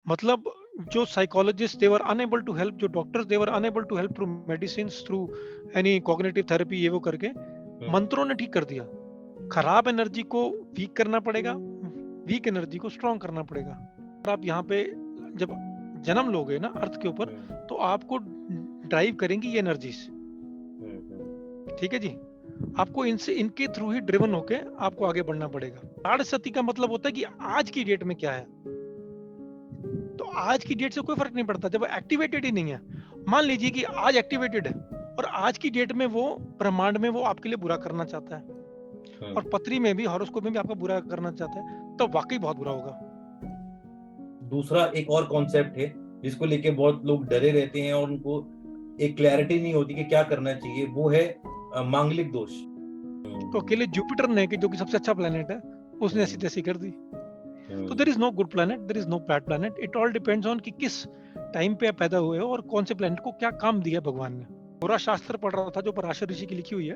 मतलब जो psychologist they were enable to help, जो doctors they were enable to help through medicine, through any cognitive therapy, ये वो करके मंत्रों ने ठीक कर दिया। खराब एनर्जी को वीक करना पड़ेगा, वीक एनर्जी को स्ट्रॉन्ग करना पड़ेगा। और आप यहाँ पे जब जन्म लोगे ना अर्थ के ऊपर, तो आपको ड्राइव करेंगी ये एनर्जीज। ठीक है जी, आपको इनसे, इनके थ्रू ही ड्रिवन होके आपको आगे बढ़ना पड़ेगा। आड़ सती का मतलब होता है कि आज की डेट में क्या है, तो आज की डेट से कोई फर्क नहीं पड़ता जब एक्टिवेटेड ही नहीं है। मान लीजिए कि आज एक्टिवेटेड है और आज की डेट में वो ब्रह्मांड में वो आपके लिए बुरा करना चाहता है, और पत्री में भी, हॉरोस्कोप में भी आपका बुरा करना चाहता है, तो वाकई बहुत बुरा होगा। दूसरा एक और कॉन्सेप्ट है जिसको लेके बहुत लोग डरे रहते हैं और उनको एक क्लैरिटी नहीं होती कि क्या करना चाहिए, वो है मांगलिक दोष। तो अकेले जुपिटर ने, कि जो कि सबसे अच्छा प्लेनेट है, उसने ऐसी तैसी कर दी। तो there is no good planet, there is no bad planet, it all depends on कि किस टाइम पे आप पैदा हुए हो और कौन से प्लेनेट को क्या काम दिया भगवान ने। पूरा शास्त्र पढ़ रहा था जो पराशर ऋषि की लिखी हुई है,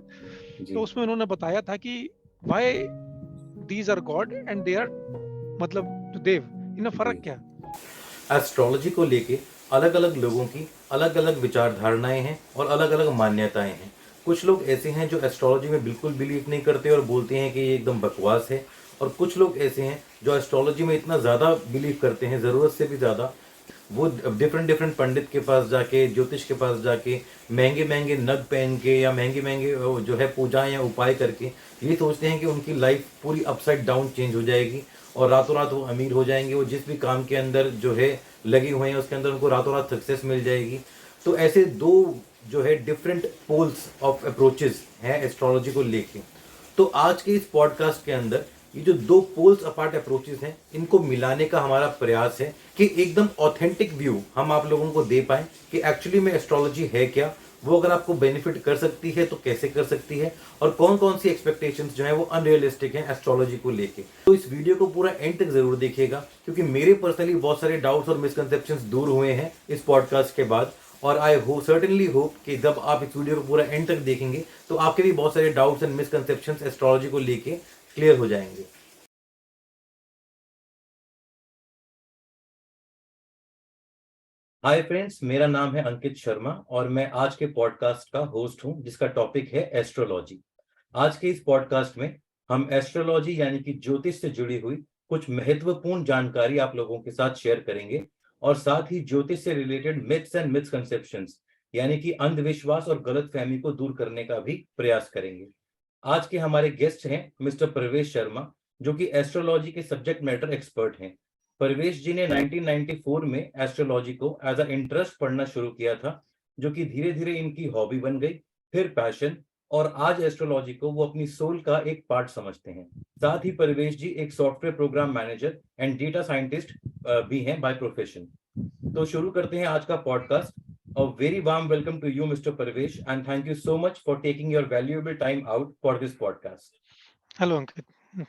तो उसमें उन्होंने बताया था कि why these are god and they are, मतलब देव, इनमें फर्क क्या है। एस्ट्रोलॉजी को लेके अलग अलग लोगों की अलग अलग विचारधारणाएं हैं और अलग अलग मान्यताएं हैं। कुछ लोग ऐसे हैं जो एस्ट्रोलॉजी में बिल्कुल बिलीव नहीं करते और बोलते हैं कि ये एकदम बकवास है, और कुछ लोग ऐसे हैं जो एस्ट्रोलॉजी में इतना ज़्यादा बिलीव करते हैं, ज़रूरत से भी ज़्यादा। वो डिफरेंट डिफरेंट पंडित के पास जाके, ज्योतिष के पास जाके, महंगे महंगे नग पहन के या महंगे महंगे जो है पूजाएं या उपाय करके ये सोचते हैं कि उनकी लाइफ पूरी अपसाइड डाउन चेंज हो जाएगी और रातों रात वो अमीर हो जाएंगे। वो जिस भी काम के अंदर जो है लगे हुए हैं उसके अंदर उनको रातों रात सक्सेस मिल जाएगी। तो ऐसे दो जो है डिफरेंट पोल्स ऑफ अप्रोचेस हैं एस्ट्रोलॉजी को लेके। तो आज के इस पॉडकास्ट के अंदर ये जो दो पोल्स अपार्ट अप्रोचेस हैं इनको मिलाने का हमारा प्रयास है कि एकदम ऑथेंटिक व्यू हम आप लोगों को दे पाए कि एक्चुअली में एस्ट्रोलॉजी है क्या, वो अगर आपको बेनिफिट कर सकती है तो कैसे कर सकती है, और कौन कौन सी एक्सपेक्टेशंस जो है वो अनरियलिस्टिक हैं एस्ट्रोलॉजी को लेके। तो इस वीडियो को पूरा एंड तक जरूर देखिएगा, क्योंकि मेरे पर्सनली बहुत सारे डाउट्स और मिसकंसेप्शंस दूर हुए हैं इस पॉडकास्ट के बाद। और आई सर्टेनली होप कि जब आप इस वीडियो को पूरा एंड तक देखेंगे तो आपके भी बहुत सारे डाउट्स एंड मिसकंसेप्शंस एस्ट्रोलॉजी को लेके क्लियर हो जाएंगे। हाय फ्रेंड्स, मेरा नाम है अंकित शर्मा और मैं आज के पॉडकास्ट का होस्ट हूं जिसका टॉपिक है एस्ट्रोलॉजी। आज के इस पॉडकास्ट में हम एस्ट्रोलॉजी यानी कि ज्योतिष से जुड़ी हुई कुछ महत्वपूर्ण जानकारी आप लोगों के साथ शेयर करेंगे और साथ ही ज्योतिष से रिलेटेड मिथ्स एंड मिसकंसेप्शंस यानी कि अंधविश्वास और गलतफहमी को दूर करने का भी प्रयास करेंगे। आज के हमारे गेस्ट हैं मिस्टर प्रवेश शर्मा, जो कि एस्ट्रोलॉजी के सब्जेक्ट मैटर एक्सपर्ट हैं। परवेश जी ने 1994 में एस्ट्रोलॉजी को एज अ इंटरेस्ट पढ़ना शुरू किया था, जो कि धीरे धीरे इनकी हॉबी बन गई, फिर पैशन, और आज एस्ट्रोलॉजी को वो अपनी सोल का एक पार्ट समझते हैं। साथ ही परवेश जी एक software program manager and data scientist भी हैं बाय प्रोफेशन। तो शुरू करते हैं आज का podcast. A very warm welcome to you, Mr. Parvesh, and thank you so much for taking your valuable time out for this podcast. Hello Ankit.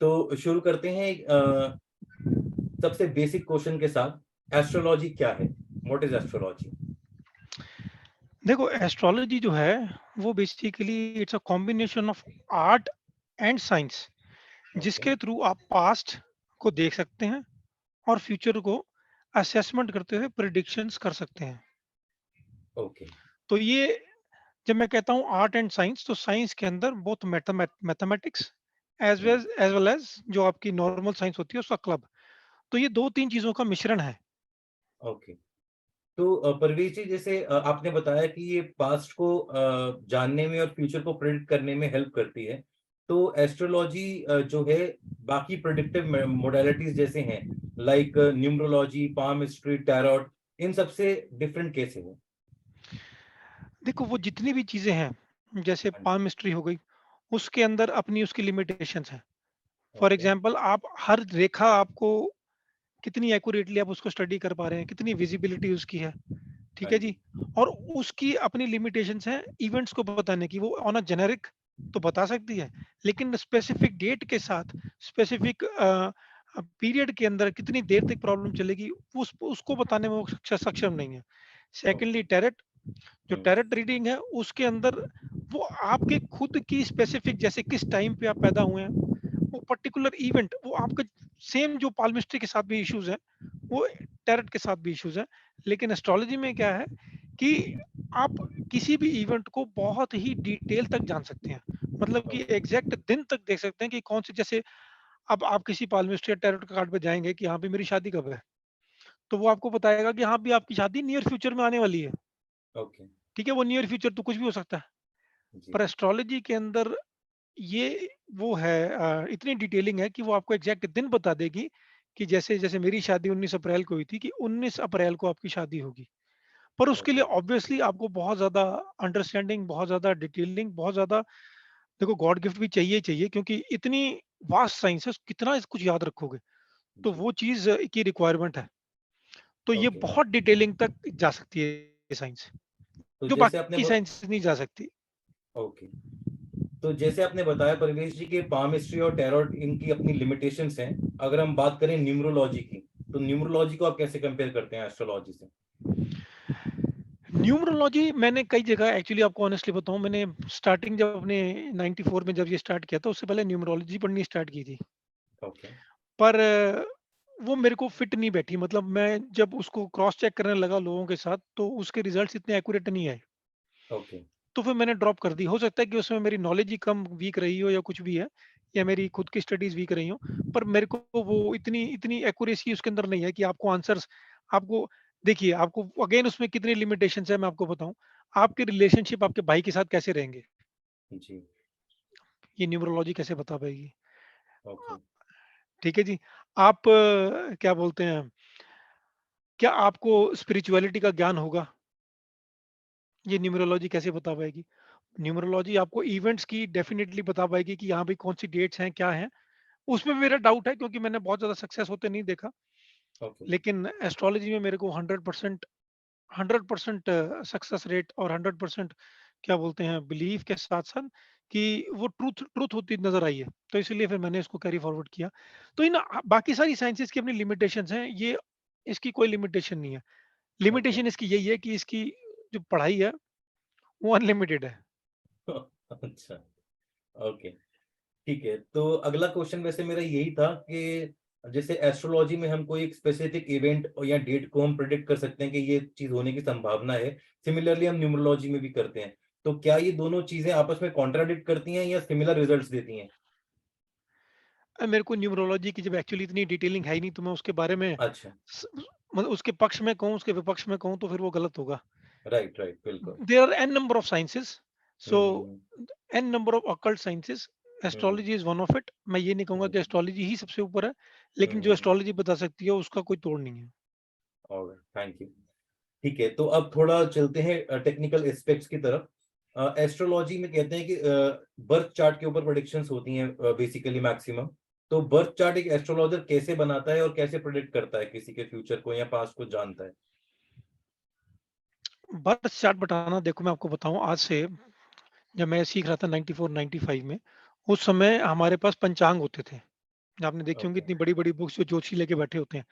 तो शुरू करते हैं सबसे बेसिक क्वेश्चन के साथ, एस्ट्रोलॉजी क्या है? What is astrology? देखो, एस्ट्रोलॉजी जो है वो basically it's a combination of art and science, जिसके थ्रू आप पास्ट को देख सकते हैं और फ्यूचर को असेसमेंट करते हुए प्रिडिक्शंस कर सकते हैं। ओके। तो ये, जब मैं कहता हूँ आर्ट एंड साइंस, तो साइंस के अंदर both mathematics as well as जो आपकी नॉर्मल साइंस होती है उसका क्लब, तो ये दो तीन चीजों का मिश्रण है। ओके। तो परवेश जी, जैसे आपने बताया कि ये पास्ट को जानने में और फ्यूचर को प्रेडिक्ट करने में हेल्प करती है, तो एस्ट्रोलॉजी जो है बाकी प्रेडिक्टिव मोडालिटीज जैसे हैं लाइक न्यूमरोलॉजी, पामस्ट्री, टैरोट, इन सबसे डिफरेंट कैसे है? देखो, वो जितनी भी चीजें हैं, जैसे पामस्ट्री हो गई, उसके अंदर अपनी उसकी लिमिटेशंस हैं। For okay. एग्जाम्पल, आप हर रेखा आपको कितनी एक्यूरेटली आप उसको स्टडी कर पा रहे हैं, कितनी विजिबिलिटी उसकी है, ठीक हाँ है जी। जी। और उसकी अपनी लिमिटेशंस हैं इवेंट्स को बताने की। वो ऑन अ जेनेरिक तो बता सकती है, लेकिन स्पेसिफिक डेट के साथ, स्पेसिफिक पीरियड के अंदर कितनी देर तक प्रॉब्लम चलेगी, उसको बताने में वो सक्षम नहीं है। सेकेंडली, टैरेट, जो टैरेट रीडिंग है उसके अंदर वो आपके खुद की स्पेसिफिक, जैसे किस टाइम पे आप पैदा हुए हैं, वो पर्टिकुलर इवेंट वो आपका सेम जो पाल्मिस्ट्री के साथ भी इश्यूज हैं, वो टैरेट के साथ भी इश्यूज हैं। लेकिन एस्ट्रोलॉजी में क्या है कि आप किसी भी इवेंट को बहुत ही डिटेल तक जान सकते हैं, मतलब कि ओके, एग्जैक्ट दिन तक देख सकते हैं कि कौन सी, जैसे अब आप किसी पाल्मिस्ट्री या टैरोट कार्ड पे जाएंगे कि हाँ भी मेरी शादी कब है, तो वो आपको बताएगा कि हाँ भी आपकी शादी नियर फ्यूचर में आने वाली है। ओके, ठीक है, वो नियर फ्यूचर तो कुछ भी हो सकता है, जी, पर एस्ट्रोलॉजी के अंदर ये वो है, इतनी डिटेलिंग है कि वो आपको एग्जैक्ट दिन बता देगी कि जैसे जैसे मेरी शादी 19 अप्रैल को हुई थी कि 19 अप्रैल को आपकी शादी होगी। पर उसके लिए ओके, ऑब्वियसली आपको बहुत ज्यादा अंडरस्टैंडिंग, बहुत ज्यादा डिटेलिंग, बहुत ज्यादा, देखो गॉड गिफ्ट भी चाहिए ही चाहिए, क्योंकि इतनी वास्ट साइंस है, कितना कुछ याद रखोगे, तो जी, वो चीज की रिक्वायरमेंट है। तो ये ओके। बहुत डिटेलिंग तक जा सकती है ये साइंस, तो जो जैसे आपने बाकी साइंस नहीं जा सकती। ओके, तो जैसे आपने बताया परवेश जी के पामिस्ट्री और टैरोट इनकी अपनी लिमिटेशंस हैं। अगर हम बात करें न्यूमरोलॉजी की, तो न्यूमरोलॉजी को आप कैसे कंपेयर करते हैं एस्ट्रोलॉजी से? न्यूमरोलॉजी मैंने कई जगह, एक्चुअली आपको ऑनेस्टली बताऊं, मैंने स्टार्टिंग जब अपने 94 में जब ये स्टार्ट किया था, उससे पहले न्यूमरोलॉजी पढ़नी स्टार्ट की थी। ओके, पर वो मेरे को फिट नहीं बैठी, मतलब मैं जब उसको क्रॉस चेक करने लगा लोगों के साथ, तो उसके रिजल्ट्स इतने एक्यूरेट नहीं आए। ओके, तो फिर मैंने ड्रॉप कर दी। हो सकता है कि उसमें मेरी नॉलेज ही कम वीक रही हो या कुछ भी है, या मेरी खुद की स्टडीज वीक रही हो, पर मेरे को वो इतनी इतनी एक्यूरेसी उसके अंदर नहीं है कि आपको आंसर्स, आपको, देखिए आपको अगेन उसमें कितनी लिमिटेशंस है मैं आपको बताऊं। आपके रिलेशनशिप आपके भाई के साथ कैसे रहेंगे, जी, ये न्यूमरोलॉजी कैसे बता पाएगी। ओके, ठीक है जी। आप क्या बोलते हैं, क्या आपको स्पिरिचुअलिटी का ज्ञान होगा, ये न्यूमरोलॉजी कैसे बता पाएगी। न्यूमरोलॉजी आपको इवेंट्स की डेफिनेटली बता पाएगी कि यहाँ भी कौन सी डेट्स हैं, क्या है। उसमें मेरा डाउट है, क्योंकि मैंने बहुत ज्यादा सक्सेस होते नहीं देखा। ओके, लेकिन एस्ट्रोलॉजी में मेरे को 100% सक्सेस रेट और 100% क्या बोलते हैं बिलीव के साथ साथ कि वो ट्रूथ ट्रूथ होती नजर आई है, तो इसलिए फिर मैंने इसको कैरी फॉरवर्ड किया। तो इन बाकी सारी साइंसेस की अपनी लिमिटेशंस हैं, ये इसकी कोई लिमिटेशन नहीं है। ओके। लिमिटेशन इसकी यही है कि इसकी जो पढ़ाई है वो अनलिमिटेड है। अच्छा, ओके, ठीक है। तो अगला क्वेश्चन वैसे मेरा यही था कि जैसे एस्ट्रोलॉजी में हम कोई एक स्पेसिफिक इवेंट और या डेट को हम प्रिडिक्ट कर सकते हैं कि ये चीज होने की संभावना है। सिमिलरली हम न्यूमरोलॉजी में भी करते हैं। तो क्या ये दोनों चीजें आपस में कॉन्ट्राडिक्ट करती हैं या सिमिलर रिजल्ट्स देती हैं? मेरे को न्यूमरोलॉजी की जब एक्चुअली इतनी डिटेलिंग है ही नहीं, तो मैं उसके बारे में अच्छा, मतलब उसके पक्ष में कहूँ उसके विपक्ष में कहूँ तो फिर वो गलत होगा। राइट, राइट, बिल्कुल। There are n number of sciences, so hmm, n number of occult sciences, hmm, astrology is one of it. मैं ये नहीं कहूंगा हम्म, कि एस्ट्रोलॉजी ही सबसे ऊपर है, लेकिन जो हम्म, एस्ट्रोलॉजी बता सकती है उसका कोई तोड़ नहीं है। Alright, thank you. ठीक है, तो अब थोड़ा चलते हैं टेक्निकल एस्पेक्ट्स की तरफ। एस्ट्रोलॉजी में कहते हैं कि बर्थ चार्ट के ऊपर प्रेडिक्शंस होती हैं बेसिकली मैक्सिमम। तो बर्थ चार्ट एक एस्ट्रोलॉजर कैसे बनाता है और कैसे प्रेडिक्ट करता है किसी के फ्यूचर को या पास्ट को जानता है? बर्थ चार्ट बताना, देखो मैं आपको बताऊं, आज से जब मैं सीख रहा था 94 95 में, उस समय हमारे पास पंचांग होते थे। आपने देखी होंगी ओके, इतनी बड़ी बड़ी बुक्स जो जोशी लेके बैठे होते हैं।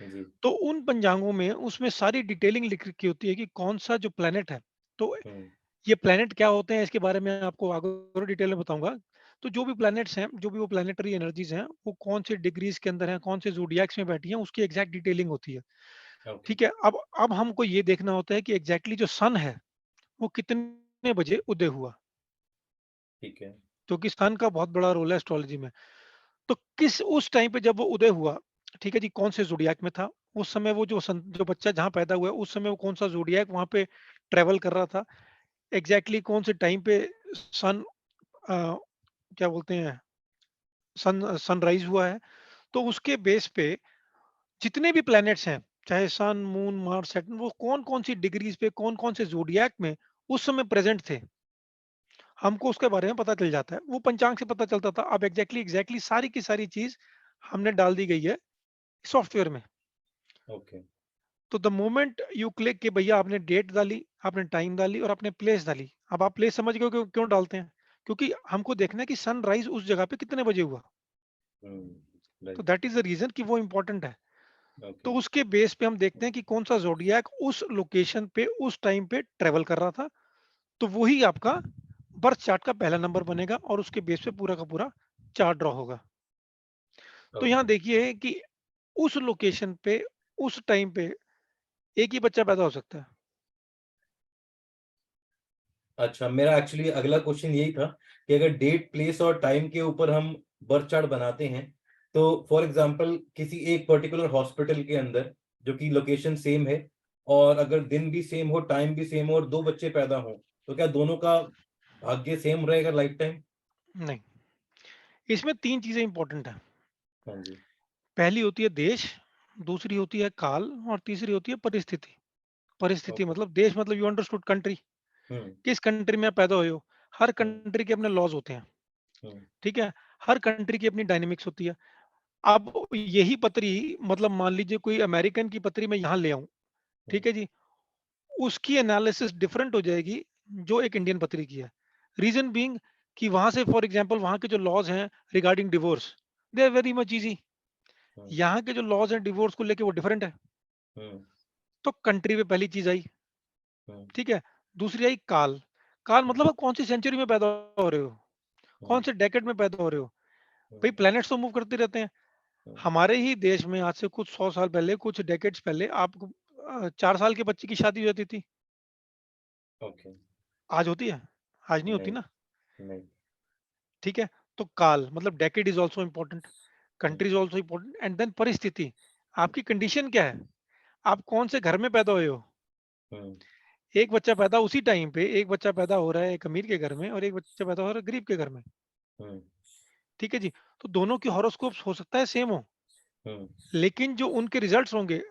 जी, तो उन पंचांगों में उसमें सारी डिटेलिंग लिख रखी होती है कि कौन सा जो प्लेनेट है, तो हम्म, ये प्लैनेट क्या होते हैं इसके बारे में आपको आगे और डिटेल में बताऊंगा। तो जो भी प्लैनेट्स हैं, जो भी वो प्लैनेटरी एनर्जीज हैं, वो कौन से डिग्रीज के अंदर हैं, कौन से ज़ोडिएक्स में बैठी हैं, उसकी एग्जैक्ट डिटेलिंग होती है। ओके, ठीक है, अब हमको ये देखना होता है कि एग्जैक्टली जो सन है वो कितने बजे उदय हुआ, ठीक है, क्योंकि सन का बहुत बड़ा रोल है एस्ट्रोलॉजी में। तो किस उस टाइम पे जब वो उदय हुआ, ठीक है जी, कौन से ज़ोडिएक में था उस समय, वो जो बच्चा जहाँ पैदा हुआ है उस समय वो कौन सा ज़ोडिएक वहाँ पे ट्रेवल कर रहा था, एग्जैक्टली कौन से टाइम पे सन क्या बोलते हैं सनराइज हुआ है। तो उसके बेस पे जितने भी प्लैनेट्स हैं, चाहे सन मून मार्स सैटर्न, वो कौन कौन सी डिग्रीज पे कौन कौन से जोडियक में उस समय प्रेजेंट थे, हमको उसके बारे में पता चल जाता है। वो पंचांग से पता चलता था। अब एग्जैक्टली एग्जैक्टली सारी की सारी चीज हमने डाल दी गई है सॉफ्टवेयर में। ओके, तो द मोमेंट यू क्लिक कि भैया आपने डेट डाली, आपने टाइम डाली और आपने प्लेस डाली। अब आप प्लेस समझ गए हो क्यों डालते हैं, क्योंकि हमको देखना है कि सनराइज उस जगह पे कितने बजे हुआ। तो right, that is the reason कि वो इंपॉर्टेंट है। ओके, तो उसके बेस पे हम देखते हैं कि कौन सा ज़ोडिएक उस लोकेशन पे उस टाइम पे ट्रेवल कर रहा था, तो वही आपका बर्थ चार्ट का पहला नंबर बनेगा और उसके बेस पे पूरा का पूरा चार्ट ड्रॉ होगा। तो यहाँ ओके। देखिए कि उस लोकेशन पे, उस टाइम पे एक ही बच्चा पैदा हो सकता है। अच्छा, मेरा एक्चुअली अगला क्वेश्चन यही था कि अगर डेट, प्लेस और टाइम के ऊपर हम बर्थ चार्ट बनाते हैं, तो फॉर एग्जांपल किसी एक पर्टिकुलर हॉस्पिटल के अंदर जो कि लोकेशन सेम है, और अगर दिन भी सेम हो, टाइम भी सेम हो और 2 बच्चे पैदा हों, तो क्या दोनों का भाग्य सेम रहेगा लाइफ टाइम? नहीं, इसमें 3 चीज़ें इंपॉर्टेंट हैं। हाँ जी। पहली होती है देश, दूसरी होती है काल और तीसरी होती है परिस्थिति। परिस्थिति ओके। मतलब देश, मतलब यू अंडरस्टूड कंट्री, हुँ, किस कंट्री में आप पैदा हुए हो। हर हुँ, कंट्री के अपने लॉज़ होते हैं, हुँ, ठीक है? हर कंट्री की अपनी डायनामिक्स होती है। अब यही पतरी, मतलब मान लीजिए कोई अमेरिकन की पतरी मैं यहाँ ले आऊँ, हुँ, ठीक है जी? उसकी एनालिसिस डिफरेंट हो जाएगी जो एक इंडियन पत्री की है। रीजन बीइंग कि वहां से फॉर एग्जांपल वहां के जो लॉज हैं regarding divorce, they are very much easy. हुँ, यहाँ के जो लॉज हैं डिवोर्स को लेके वो डिफरेंट है। हुँ, तो कंट्री में पहली चीज आई, हुँ, ठीक है। दूसरी आई काल। काल मतलब आप कौन सी सेंचुरी में पैदा हो रहे हो, हुँ, कौन से डेकेड में पैदा हो रहे हो। हुँ, भाई प्लैनेट्स तो मूव करते रहते हैं। हुँ, हमारे ही देश में आज से कुछ 100 साल पहले, कुछ डेकेड्स पहले, आपको 4 साल के बच्चे की शादी हो जाती थी। ओके। आज होती है? आज नहीं होती नहीं, ना। नहीं। ठीक है। तो काल मतलब decade is also important, hmm, country is also important, and then परिस्थिति। आपकी कंडीशन क्या है, आप कौन से घर में पैदा हुए हो। हुँ, एक बच्चा पैदा उसी टाइम पे, एक बच्चा पैदा हो रहा है एक अमीर के घर में और एक बच्चा पैदा हो रहा है गरीब के घर में। हुँ, ठीक है जी। तो दोनों की हॉरोस्कोप्स हो सकता है सेम हो, हुँ, लेकिन जो उनके रिजल्ट्स होंगे,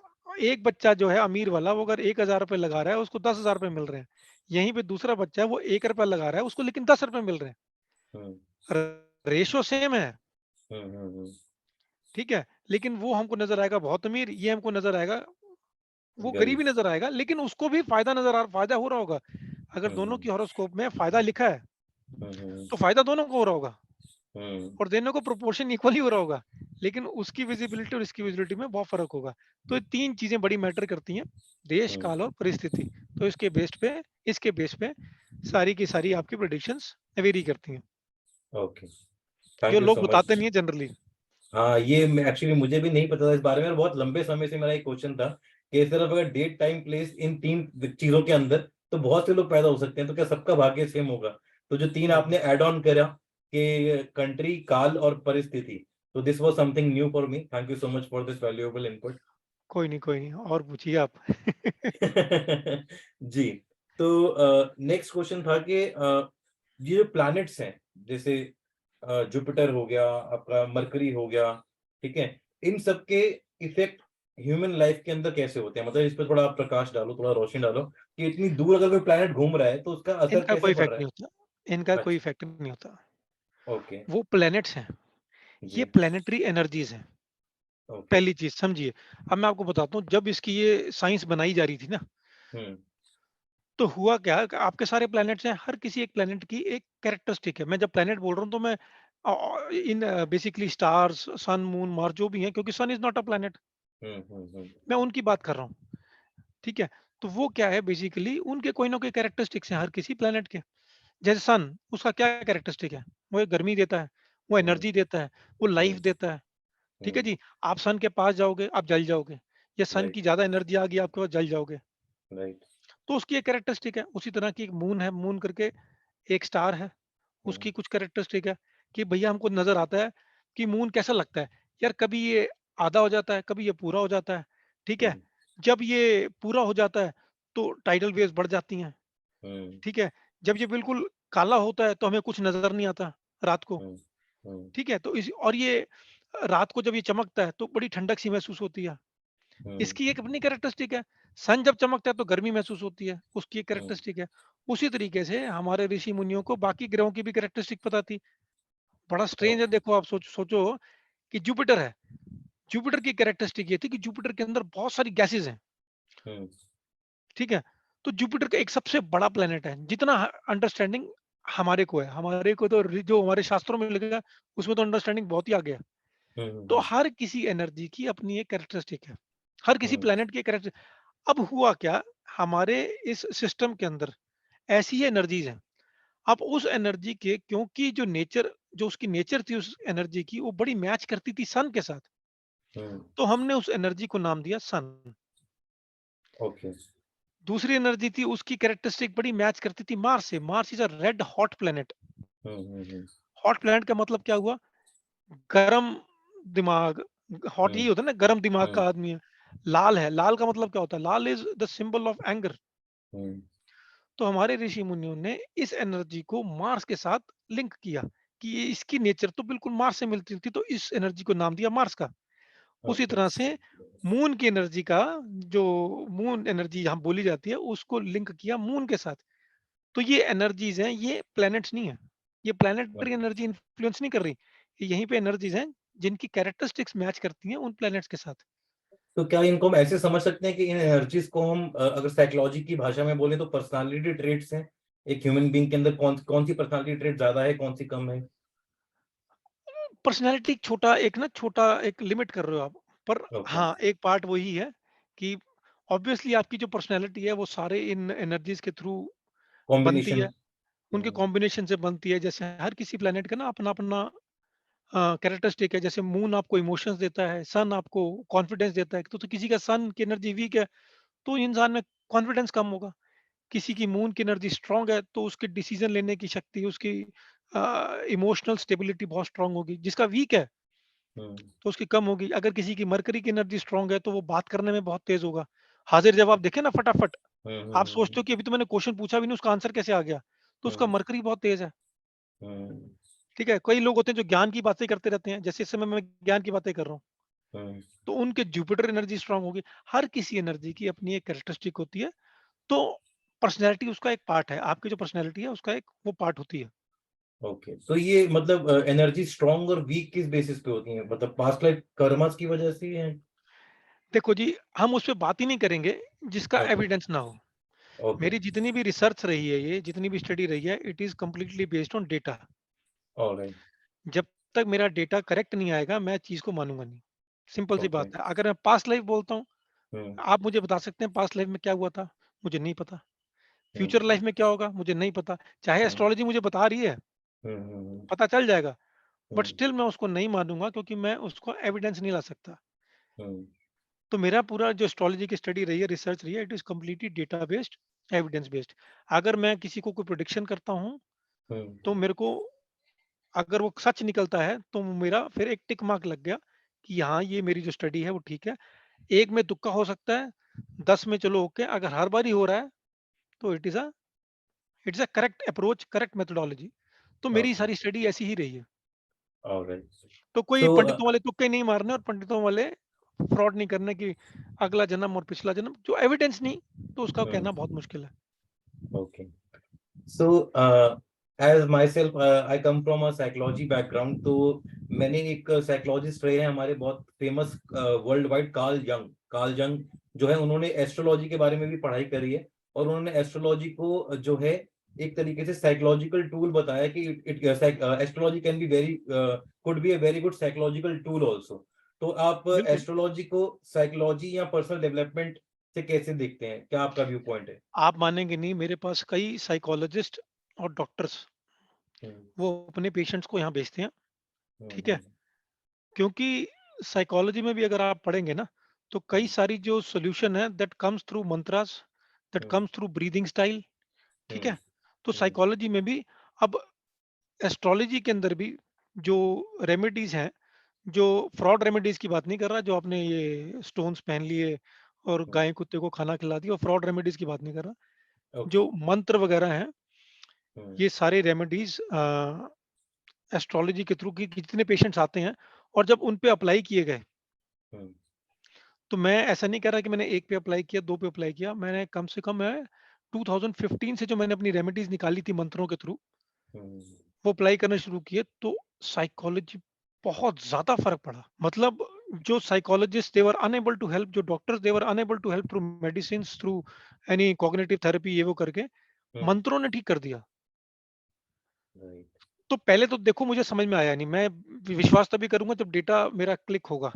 एक बच्चा जो है अमीर वाला, वो अगर 1,000 रुपये लगा रहा है उसको 10,000 रुपये मिल रहे हैं। यहीं पे दूसरा बच्चा है वो 1 रुपया लगा रहा है उसको लेकिन 10 रुपये मिल रहे हुँ, हैं। रेशो सेम है, हुँ, हुँ, हुँ, ठीक है। लेकिन वो हमको नजर आएगा बहुत अमीर, ये हमको नजर आएगा वो गरीब। गरीब ही नजर आएगा, लेकिन उसको भी फायदा हो रहा होगा। अगर हुँ, दोनों हुँ, की हॉरोस्कोप में फायदा लिखा है हुँ, हुँ, तो फायदा दोनों को हो रहा होगा हुँ, और दोनों को प्रोपोर्शन इक्वली हो रहा होगा। लेकिन उसकी विजिबिलिटी और इसकी विजिबिलिटी में बहुत फर्क होगा। तो ये 3 चीजें बड़ी मैटर करती हैं, देश, हुँ, काल और परिस्थिति। तो इसके बेस पे सारी की सारी आपकी प्रेडिक्शंस वेरी करती हैं, ओके। जो थैंक यू लोग सो बताते मच। नहीं है जनरली। हाँ, ये मैं एक्चुअली मुझे भी नहीं पता था इस बारे में, और बहुत लंबे समय से मेरा एक क्वेश्चन था कि सिर्फ अगर डेट, टाइम, प्लेस इन 3 चीज़ों के अंदर तो बहुत से लोग पैदा हो सकते हैं, तो क्या सबका भाग्य सेम होगा? तो जो 3 नहीं, आपने ऐड ऑन करा कि कंट्री, काल और परिस्थिति, तो this was something new for me. Thank you so much for this valuable input. कोई नहीं और पूछिए आप। जी, तो नेक्स्ट क्वेश्चन था कि ये जो प्लैनेट्स हैं, जैसे जुपिटर हो गया, आपका मरकरी हो गया, ठीक है? इन सब के इफ़ेक्ट ह्यूमन लाइफ के अंदर कैसे होते हैं? मतलब इस पे थोड़ा आप प्रकाश डालो, थोड़ा रोशनी डालो कि इतनी दूर अगर कोई प्लैनेट घूम रहा है, तो उसका असर इनका कैसे कोई पड़ इफेक्ट रहा नहीं है? होता, इनका कोई अच्छा, इफेक्ट नहीं होता। ओके, वो प्लैनेट्स हैं, जी, ये प्लैनेटरी एनर्जीज हैं। ओके, पहली चीज समझिए। अब मैं आपको बताता हूँ, जब इसकी ये साइंस बनाई जा रही थी ना, हुँ, तो हुआ क्या कि आपके सारे प्लैनेट्स हैं, हर किसी एक प्लैनेट की एक कैरेक्टरिस्टिक है। मैं जब प्लैनेट बोल रहा हूँ तो मैं इन basically stars, sun, moon, Mars जो भी हैं, क्योंकि sun is not a planet, hmm, hmm, hmm, मैं उनकी बात कर रहा हूँ। ठीक है। तो वो क्या है, बेसिकली उनके कोई ना कोई कैरेक्टरिस्टिक्स हैं हर किसी प्लैनेट के। जैसे सन, उसका क्या कैरेक्टरिस्टिक है, वो एक गर्मी देता है, वो हुँ, एनर्जी देता है, वो लाइफ हुँ, देता है। ठीक है हुँ, जी। आप सन के पास जाओगे आप जल जाओगे, या सन राइट, की ज्यादा एनर्जी आ गई आपके पास, जल जाओगे। राइट, तो उसकी एक कैरेक्टरिस्टिक है। उसी तरह की एक मून है, मून करके एक स्टार है, हुँ, उसकी कुछ कैरेक्टरिस्टिक है कि भैया हमको नजर आता है कि मून कैसा लगता है। यार कभी ये आधा हो जाता है, कभी ये पूरा हो जाता है। ठीक है। हुँ, जब ये पूरा हो जाता है तो टाइडल वेव्स बढ़ जाती हैं। हुँ, ठीक है। जब ये बिल्कुल काला होता है तो हमें कुछ नजर नहीं आता रात को। हुँ, हुँ, ठीक है। तो इस और ये रात को जब ये चमकता है तो बड़ी ठंडक सी महसूस होती है। हुँ, इसकी एक अपनी कैरेक्टरिस्टिक है। सन जब चमकता है तो गर्मी महसूस होती है, उसकी एक हुँ, कैरेक्टरिस्टिक है। उसी तरीके से हमारे ऋषि मुनियों को बाकी ग्रहों की भी कैरेक्टरिस्टिक पता थी। बड़ा स्ट्रेंज है, ओके, देखो आप सोचो कि जुपिटर है। जुपिटर की कैरेक्टरिस्टिक ये थी कि जुपिटर के अंदर बहुत सारी गैसेज हैं। हुँ, ठीक है। तो जुपिटर का एक सबसे बड़ा प्लेनेट है, जितना अंडरस्टैंडिंग हमारे को है, हमारे को तो जो हमारे शास्त्रों में लिखा है उसमें तो अंडरस्टैंडिंग बहुत ही आगे है। हुँ, हुँ, तो हुँ, हर किसी एनर्जी की अपनी एक कैरेक्टरिस्टिक है, हर किसी हुँ, प्लेनेट की कैरेक्टर। अब हुआ क्या, हमारे इस सिस्टम के अंदर ऐसी ही एनर्जीज हैं। अब उस एनर्जी के, क्योंकि जो उसकी नेचर थी उस एनर्जी की, वो बड़ी मैच करती थी सन के साथ, हुँ, तो हमने उस एनर्जी को नाम दिया सन। ओके। दूसरी एनर्जी थी, उसकी कैरेक्टरिस्टिक बड़ी मैच करती थी मार्स से। Mars is a red hot planet. Hmm, hmm, hmm, hot planet का मतलब क्या हुआ? गरम दिमाग। हॉट हुँ, यही होता है ना, गरम दिमाग हुँ, का आदमी है। लाल है, लाल का मतलब क्या होता है? Lal is the symbol of anger. हुँ, तो हमारे ऋषि मुनियों ने इस एनर्जी को मार्स के साथ लिंक किया कि ये इसकी नेचर तो बिल्कुल मार्स से मिलती जुलती, तो इस एनर्जी को नाम दिया मार्स का। उसी ओके। तरह से मून की एनर्जी का, जो मून एनर्जी यहाँ बोली जाती है, उसको लिंक किया मून के साथ। तो ये एनर्जीज हैं, ये प्लैनेट्स नहीं है। ये प्लैनेटरी ओके। एनर्जी इन्फ्लुएंस नहीं कर रही। ये यहीं पे एनर्जीज हैं जिनकी कैरेक्टरिस्टिक्स मैच करती हैं उन प्लैनेट्स के साथ। तो क्या इनको हम ऐसे समझ सकते हैं कि इन एनर्जीज को हम अगर साइकोलॉजी की भाषा में बोले तो पर्सनालिटी ट्रेट्स हैं? एक ह्यूमन बीइंग के अंदर कौन सी पर्सनालिटी ट्रेट ज़्यादा है, कौन सी कम है? पर्सनैलिटी छोटा एक लिमिट कर रहे हो आप। पर ओके, हाँ, एक पार्ट वही है कि ऑब्वियसली आपकी जो पर्सनैलिटी है वो सारे इन एनर्जीज के थ्रू बनती कॉम्बिनेशन। है। उनके हुँ, कॉम्बिनेशन से बनती है। जैसे हर किसी प्लैनेट का ना अपना-अपना कैरेक्टरिस्टिक है। जैसे मून आपको इमोशंस देता है, सन आपको कॉन्फिडेंस देता है। तो किसी का सन की एनर्जी वीक है, तो इंसान में कॉन्फिडेंस कम होगा। किसी की मून की एनर्जी स्ट्रांग है, तो उसकी डिसीजन लेने की शक्ति, उसकी इमोशनल स्टेबिलिटी बहुत स्ट्रांग होगी। जिसका वीक है, हुँ, तो उसकी कम होगी। अगर किसी की मरकरी की एनर्जी स्ट्रांग है, तो वो बात करने में बहुत तेज होगा। हाजिर जवाब देखे ना फटाफट। हुँ, आप हुँ, सोचते हो कि अभी तो मैंने क्वेश्चन पूछा भी नहीं, उसका आंसर कैसे आ गया? तो उसका हुँ, मरकरी बहुत तेज है। हुँ, ठीक है? कई लोग होते हैं जो ज्ञान की बातें करते रहते हैं, जैसे इस समय मैं ज्ञान की बातें कर रहा हूँ, हुँ, तो उनके जुपिटर एनर्जी स्ट्रांग होगी। हर किसी एनर्जी की अपनी एक कैरेक्टरिस्टिक होती है। तो पर्सनैलिटी उसका एक पार्ट है। आपकी जो पर्सनैलिटी है उसका एक वो पार्ट होती है। ओके। तो ये मतलब एनर्जी स्ट्रॉन्ग और वीक किस बेसिस पे होती है? मतलब पास्ट लाइफ कर्मास की वजह से ही है? देखो जी, हम उस पे बात ही नहीं करेंगे जिसका ओके, एविडेंस ना हो। ओके, मेरी जितनी भी रिसर्च रही है, ये जितनी भी स्टडी रही है, it is completely based on data. Alright, जब तक मेरा डेटा करेक्ट नहीं आएगा, मैं चीज़ को मानूँगा नहीं। सिंपल सी ओके, बात है। अगर मैं पास्ट लाइफ बोलता हूँ, हुँ, आप मुझे बता सकते हैं पास्ट लाइफ में क्या हुआ था? मुझे नहीं पता। हुँ, फ्यूचर लाइफ में क्या होगा? मुझे नहीं पता। चाहे हुँ, एस्ट्रोलॉजी मुझे बता रही है, हुँ, हुँ, पता चल जाएगा, बट हुँ, स्टिल मैं उसको नहीं मानूँगा क्योंकि मैं उसको एविडेंस नहीं ला सकता। हुँ, तो मेरा पूरा जो एस्ट्रोलॉजी की स्टडी रही है, रिसर्च रही है, it is completely data based, evidence based. अगर मैं किसी को कोई प्रेडिक्शन करता हूँ, हुँ, तो मेरे को, अगर वो सच निकलता है, तो मेरा फिर एक टिक मार्क लग गया कि हाँ, ये मेरी जो स्टडी है वो ठीक है। 1 में तुक्का हो सकता है, 10 में चलो ओके, अगर हर बार ही हो रहा है, तो it's a correct approach, correct methodology. तो मेरी ओके, सारी स्टडी ऐसी ही रही है। ऑलराइट। तो कोई सो पंडितों वाले तुक्के नहीं मारने और पंडितों वाले फ्रॉड नहीं करने कि अगला जन्म और पिछला जन्म, जो एविडेंस नहीं, तो उसका हुँ, कहना बहुत मुश्किल है। Okay. So as my self I come from a psychology background, तो मैंने एक साइकोलॉजिस्ट रहे हैं हमारे बहुत फेमस वर्ल्ड वाइड, कार्ल जंग जो है, उन्होंने एस्ट्रोलॉजी के बारे में भी पढ़ाई करी है। और उन्होंने एस्ट्रोलॉजी को जो है एक तरीके से साइकोलॉजिकल टूल बताया कि astrology can be very could be a very good psychological tool also. तो आप बिल्कुल, एस्ट्रोलॉजी को साइकोलॉजी या पर्सनल डेवलपमेंट से कैसे देखते हैं? क्या आपका व्यू पॉइंट है? आप मानेंगे नहीं, मेरे पास कई साइकोलॉजिस्ट और डॉक्टर्स, हुँ, वो अपने पेशेंट्स को यहाँ भेजते हैं। हुँ, ठीक है? हुँ, क्योंकि साइकोलॉजी में भी अगर आप पढ़ेंगे ना, तो कई हुँ, सारी जो सॉल्यूशन है that comes through mantras, that hmm, comes through breathing style. ठीक हुँ, है? तो हुँ, साइकोलॉजी में भी, अब एस्ट्रोलॉजी के अंदर भी जो रेमेडीज हैं, जो फ्रॉड रेमेडीज की बात नहीं कर रहा, जो आपने ये स्टोन्स पहन लिए और हुँ, गाय कुत्ते को खाना खिला दिया, और फ्रॉड रेमेडीज की बात नहीं कर रहा। ओके, जो मंत्र वगैरह हैं, हुँ, ये सारे रेमेडीज एस्ट्रोलॉजी के थ्रू, कि जितने पेशेंट्स आते हैं और जब उन पे अप्लाई किए गए, हुँ, तो मैं ऐसा नहीं कह रहा कि मैंने 1 पे अप्लाई किया, 2 पे अप्लाई किया। मैंने कम से कम, मैं 2015 से जो मैंने अपनी रेमेडीज़ निकाली थी मंत्रों के थ्रू, हुँ, वो अप्लाई करना शुरू किए, तो साइकोलॉजी बहुत ज़्यादा फ़र्क पड़ा। मतलब जो psychologist they were unable to help, जो doctors they were unable to help through medicines, through any cognitive therapy, ये वो करके, हुँ, मंत्रों ने ठीक कर दिया। राइट, तो पहले तो देखो मुझे समझ में आया नहीं। मैं विश्वास तभी करूँगा जब डेटा मेरा क्लिक होगा।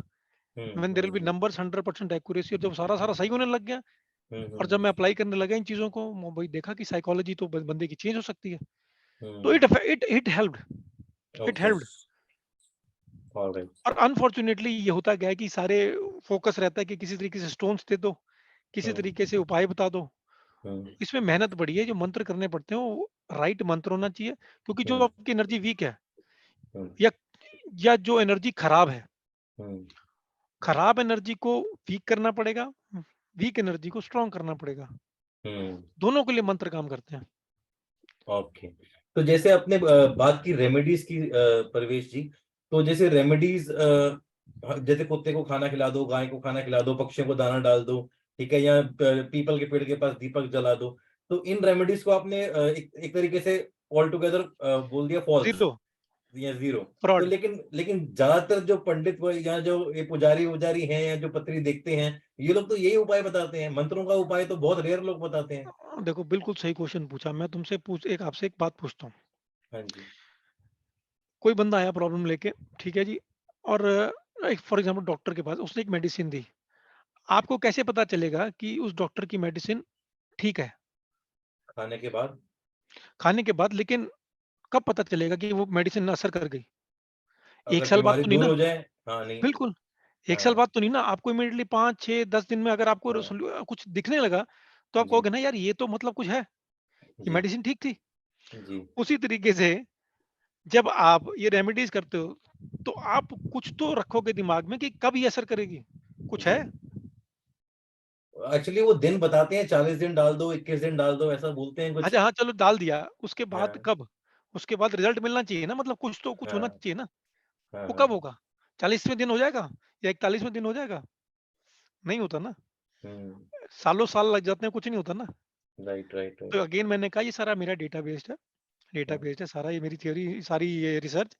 Hmm, when there will hmm, be numbers 100% accuracy, और जब सारा-सारा सही होने लग गया, हुँ, और जब हुँ, मैं अप्लाई करने लगा इन चीज़ों को, वही देखा कि साइकोलॉजी तो बंदे की चेंज हो सकती है। तो hmm. It helped, it okay. Helped. Alright. और अनफॉर्चुनेटली ये होता क्या है कि सारे फोकस रहता है कि किसी तरीके से स्टोन्स दे दो, किसी हम्म। तरीके से उपाय बता दो। हम्म। इसमें मेहनत बड़ी है, जो मंत्र करने पड़ते हैं वो राइट मंत्र होना चाहिए, क्योंकि जो हम्म। आपकी एनर्जी वीक है हम्म। या जो एनर्जी खराब है, हम्म। खराब एनर्जी को वीक करना पड़ेगा, वीक एनर्जी को स्ट्रांग करना पड़ेगा। हम्म। दोनों के लिए मंत्र काम करते हैं। ओके। तो जैसे आपने बात की रेमेडीज की, परवेश जी, तो जैसे रेमेडीज, जैसे कुत्ते को खाना खिला दो, गाय को खाना खिला दो, पक्षियों को दाना डाल दो, ठीक है, या पीपल के पेड़ के पास दीपक जला दो, तो इन रेमेडीज को आपने एक तरीके से ऑल टुगेदर बोल दिया फॉल्स जीरो, या जीरो। तो फ्रॉड। लेकिन लेकिन ज्यादातर जो पंडित या जो ये पुजारी उजारी हैं या जो पत्री देखते हैं, ये लोग तो यही उपाय बताते हैं, मंत्रों का उपाय तो बहुत रेयर लोग बताते हैं। देखो, बिल्कुल सही क्वेश्चन पूछा। मैं तुमसे पूछ एक आपसे एक बात पूछता हूँ। हाँ जी। कोई बंदा आया प्रॉब्लम लेके, ठीक है जी, और एक फॉर एग्जांपल डॉक्टर के पास उसने एक मेडिसिन दी। आपको कैसे पता चलेगा कि उस डॉक्टर की मेडिसिन ठीक है? खाने के बाद। खाने के बाद, लेकिन कब पता चलेगा कि वो मेडिसिन असर कर गई? एक अगर साल बाद बीमारी तो नहीं दूर ना। हो जाए। हाँ, नहीं। बिल्कुल, एक साल हाँ। बाद तो नहीं ना। आपको इमीडिएटली 5 6 10 दिन में अगर आपको हाँ कुछ दिखने लगा, तो आप जी। कहोगे ना यार ये तो मतलब कुछ है, ये जी। मेडिसिन ठीक थी। जी। उसी तरीके से जब आप ये रेमेडीज करते हो, तो आप कुछ तो रखोगे दिमाग में कि कब ये असर करेगी, कुछ जी। है। एक्चुअली वो दिन बताते हैं, 40 दिन डाल दो, 21 दिन डाल दो, ऐसा बोलते हैं कुछ। अच्छा हाँ, चलो डाल दिया, उसके बाद हाँ। कब? उसके बाद रिजल्ट मिलना चाहिए ना, मतलब कुछ तो कुछ होना हाँ। चाहिए ना। हाँ। वो कब हाँ। होगा? 40वें दिन हो जाएगा या 41वें दिन हो जाएगा? नहीं होता ना। हम्म। सालों साल लग जाते हैं, कुछ नहीं होता ना। राइट, राइट, तो राइट। अगेन मैंने कहा ये सारा मेरा डेटा बेस्ड है, डेटा हम्म। बेस्ड है सारा, ये मेरी थ्योरी सारी, ये रिसर्च।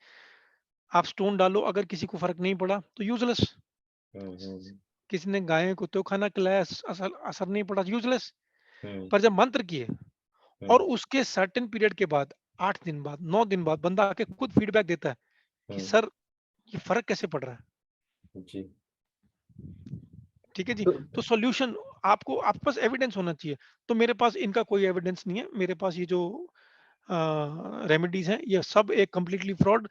आप स्टोन डालो, अगर किसी को फर्क नहीं पड़ा तो यूजलेस। हम्म। हम्म। किसी ने गाय को तो खाना खिलाया, असर असर नहीं पड़ा, यूजलेस। हम्म। पर जब मंत्र किए और हम्म। उसके सर्टेन पीरियड के बाद, 8 दिन बाद, 9 दिन बाद, बंदा आके खुद फीडबैक देता है कि हम्म। सर ये फर्क कैसे पड़ रहा है। जी। ठीक है जी। तो तो सॉल्यूशन, आपको आपके पास एविडेंस होना चाहिए। तो मेरे पास इनका कोई एविडेंस नहीं है। मेरे पास ये जो रेमेडीज हैं ये सब एक कंप्लीटली फ्रॉड।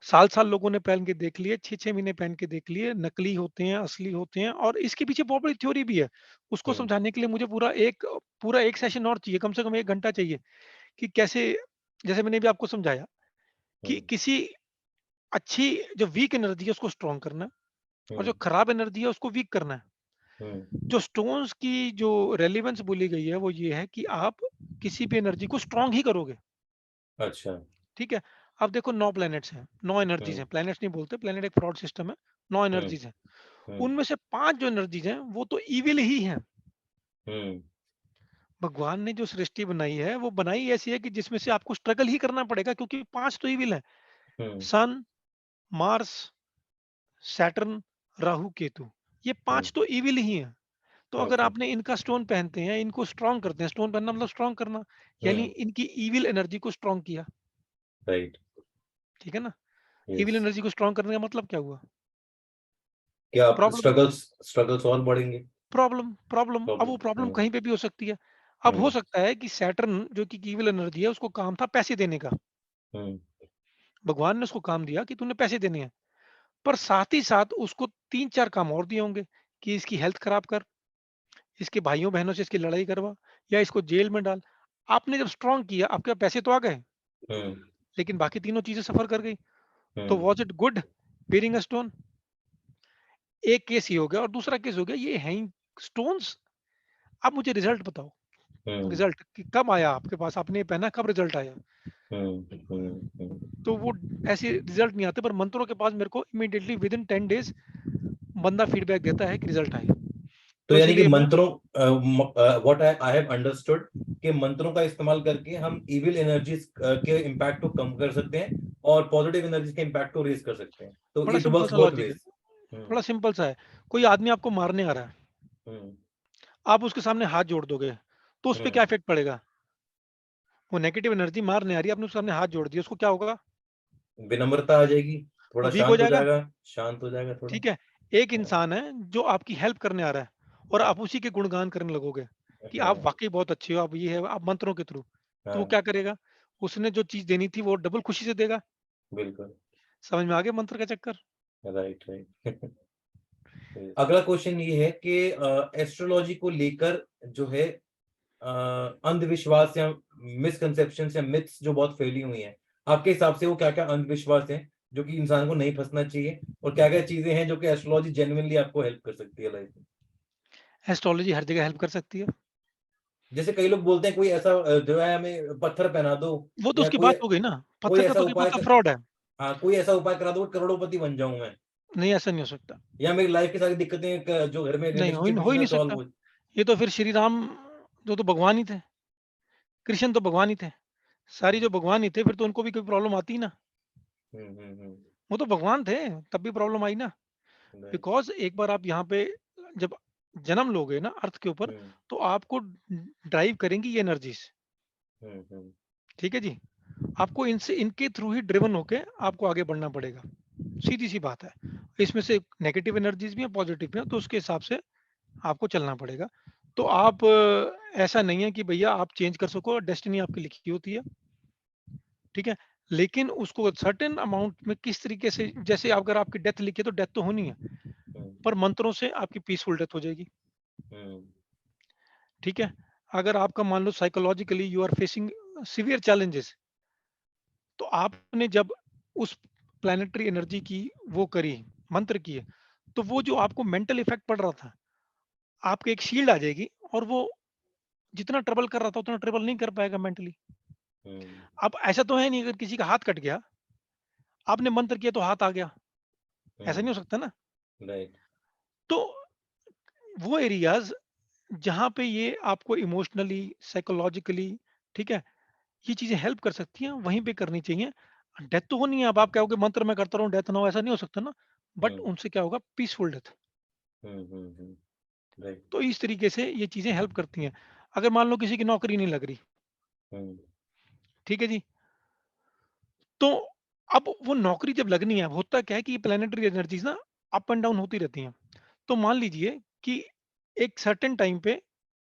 साल साल लोगों ने पहन के देख लिए, 6 6 महीने पहन के देख लिए, नकली होते हैं, असली होते हैं, और इसके पीछे बहुत बड़ी थ्योरी भी है। उसको हम्म। समझाने के लिए मुझे पूरा एक सेशन और चाहिए, कम से कम 1 घंटा चाहिए। कि कैसे, जैसे मैंने भी आपको समझाया कि हम्म। किसी अच्छी, जो वीक एनर्जी है उसको स्ट्रॉन्ग करना है, और जो हम्म। खराब एनर्जी है उसको वीक करना है। हम्म। जो स्टोन्स की जो रेलेवेंस बोली गई है वो ये है कि आप किसी भी एनर्जी को स्ट्रॉन्ग ही करोगे। अच्छा। ठीक है। अब देखो 9 प्लैनेट्स हैं, 9 एनर्जीज हम्म। हैं, प्लैनेट्स नहीं बोलते, प्लैनेट एक फ्रॉड सिस्टम है। 9 हम्म। एनर्जीज हैं। हम्म। उनमें से 5 जो एनर्जीज हैं वो तो इविल ही हैं। हम्म। भगवान ने जो सृष्टि बनाई है वो बनाई ऐसी है कि जिसमें से आपको स्ट्रगल ही करना पड़ेगा, क्योंकि 5 तो इविल है। हम्म। सन, मार्स, सैटर्न, राहु, केतु, ये हम्म। 5 तो इविल ही हैं। तो अगर ओके। आपने इनका स्टोन पहनते हैं, इनको स्ट्रांग करते हैं, स्टोन पहनना मतलब स्ट्रांग करना, यानी हम्म। इनकी इविल एनर्जी को स्ट्रांग किया। राइट। ठीक है ना। Evil yes. एनर्जी को स्ट्रांग करने का मतलब क्या हुआ? क्या आप प्रॉब्लम, स्ट्रगल्स स्ट्रगल्स और बढ़ेंगे? Problem, problem. अब वो प्रॉब्लम। प्रॉब्लम हम्म। कहीं पे भी हो सकती है। अब हो हम्म। सकता है कि सैटर्न जो कि इविल एनर्जी है, उसको काम था पैसे देने का। हम्म। भगवान ने उसको काम दिया कि तूने पैसे देने हैं, पर साथ ही साथ उसको 3 4 काम और दिए होंगे कि इसकी हेल्थ खराब कर, इसके भाइयों बहनों से इसकी लड़ाई करवा, या इसको जेल में डाल। आपने जब स्ट्रांग किया, आपके पास पैसे तो आ गए, हम्म। लेकिन बाकी तीनों चीजें सफर कर गई। तो hmm. Was it good bearing a stone? एक केस ही हो गया, और दूसरा केस हो गया ये हैंग स्टोन्स। अब मुझे रिजल्ट बताओ, हम्म। रिजल्ट कि कब आया आपके पास, आपने ये पहना कब रिजल्ट आया? हम्म। हम्म। तो वो ऐसे रिजल्ट नहीं आते, पर मंत्रों के पास मेरे को इमीडिएटली विद इन 10 डेज बंदा फीडबैक देता है कि रिजल्ट आए। तो तो यानी कि इसीलिए मैं, मंत्रों, what I I have understood, कि मंत्रों का इस्तेमाल करके हम इविल एनर्जीज के इम्पैक्ट को कम कर सकते हैं और पॉजिटिव एनर्जी के इम्पैक्ट को रेज कर सकते हैं, तो बड़ा इट सिंपल वर्क्स सा बोथ लॉजिक है, वेज। हम्म। बड़ा सिंपल सा है। कोई आदमी आपको मारने आ रहा है, हम्म। आप उसके सामने हाथ जोड़ दोगे, तो उस पर हम्म। क्या इफेक्ट पड़ेगा? वो नेगेटिव एनर्जी मारने आ रही है, आपने उसके सामने हाथ जोड़ दिया, उसको क्या होगा? विनम्रता आ जाएगी, वो थोड़ा वीक हो शांत हो जाएगा। जाएगा, शांत हो जाएगा थोड़ा। ठीक है। एक हाँ। इंसान है जो आपकी हेल्प करने आ रहा है, और आप उसी के गुणगान करने लगोगे कि आप हाँ। वाकई बहुत अच्छे हो, आप ये है, आप मंत्रों के थ्रू, तो वो हाँ। क्या करेगा? उसने जो चीज देनी थी वो डबल खुशी से देगा। बिल्कुल। समझ में आ गया मंत्र का चक्कर? Right, right. अगला क्वेश्चन ये है कि एस्ट्रोलॉजी को लेकर जो है अंधविश्वास या मिसकंसेप्शंस या मिथ्स जो बहुत फैली हुई हैं, आपके हिसाब से वो क्या-क्या अंधविश्वास हैं जो कि इंसान को नहीं फंसना चाहिए, और क्या-क्या चीजें हैं जो कि एस्ट्रोलॉजी जेन्युइनली आपको हेल्प कर सकती है लाइफ में? एस्ट्रोलॉजी हर जगह हेल्प कर सकती है। जैसे कई लोग बोलते हैं कोई ऐसा जो है हमें पत्थर पहना दो, वो तो या उसकी कोई बात हो गई ना, कोई पत्थर का ऐसा तो क्या उपाय पत्थर कर, फ्रॉड है। हाँ, कोई ऐसा उपाय करा दो करोड़पति बन जाऊं मैं, नहीं, ऐसा नहीं हो सकता। या मेरी लाइफ की सारी दिक्कतें जो घर में नहीं, रिलेशनशिप हो इश्यूज ही है नहीं सॉल्व सकता। हो। ये तो फिर श्री राम जो तो भगवान ही थे, कृष्ण तो भगवान ही थे। सारी जो भगवान ही थे फिर तो उनको भी कोई प्रॉब्लम आती ना। हम्म। वो तो भगवान थे, तब भी प्रॉब्लम आई ना। राइट। बिकॉज एक बार आप यहाँ पे जब जन्म लोगे ना अर्थ के ऊपर, हम्म तो आपको ड्राइव करेंगी ये एनर्जीज। हम्म। ठीक है जी। आपको इनसे इनके थ्रू ही ड्रिवन होके आपको आगे बढ़ना पड़ेगा। सीधी सी बात है। इसमें से नेगेटिव एनर्जीज भी हैं, पॉजिटिव भी हैं, तो उसके हिसाब से आपको चलना पड़ेगा। तो आप ऐसा नहीं है कि भैया आप चेंज कर सको, डेस्टिनी आपकी लिखी होती है। ठीक है। लेकिन उसको सर्टेन अमाउंट में किस तरीके से, जैसे अगर आपकी डेथ लिखी है तो डेथ तो होनी है, हम्म पर मंत्रों से आपकी पीसफुल डेथ हो जाएगी। हम्म ठीक है। अगर आपका मान लो psychologically you are facing severe challenges, तो आपने जब उस प्लानिटरी एनर्जी की वो करी, मंत्र किए, तो वो जो आपको मेंटल इफेक्ट पड़ रहा था, आपके एक शील्ड आ जाएगी, और वो जितना ट्रबल कर रहा था उतना ट्रबल नहीं कर पाएगा मेंटली। हम्म अब ऐसा तो है नहीं अगर किसी का हाथ कट गया, आपने मंत्र किया तो हाथ आ गया, ऐसा नहीं हो सकता ना। राइट। तो वो एरियाज जहाँ पे ये आपको इमोशनली, साइकोलॉजिकली, ठीक है, ये चीजें हेल्प कर सकती हैं, वहीं पे करनी चाहिए। डेथ तो होनी है। अब आप कहोगे मंत्र मैं करता रहूं डेथ ना हो, ऐसा नहीं हो सकता ना। बट हम्म उनसे क्या होगा, पीसफुल डेथ। राइट। तो इस तरीके से ये चीजें हेल्प करती हैं। अगर मान लो किसी की नौकरी नहीं लग रही, हम्म ठीक है जी, तो अब वो नौकरी जब लगनी है, होता क्या है कि ये प्लानिटरी एनर्जीज ना अप एंड डाउन होती रहती हैं। तो मान लीजिए कि एक सर्टेन टाइम पे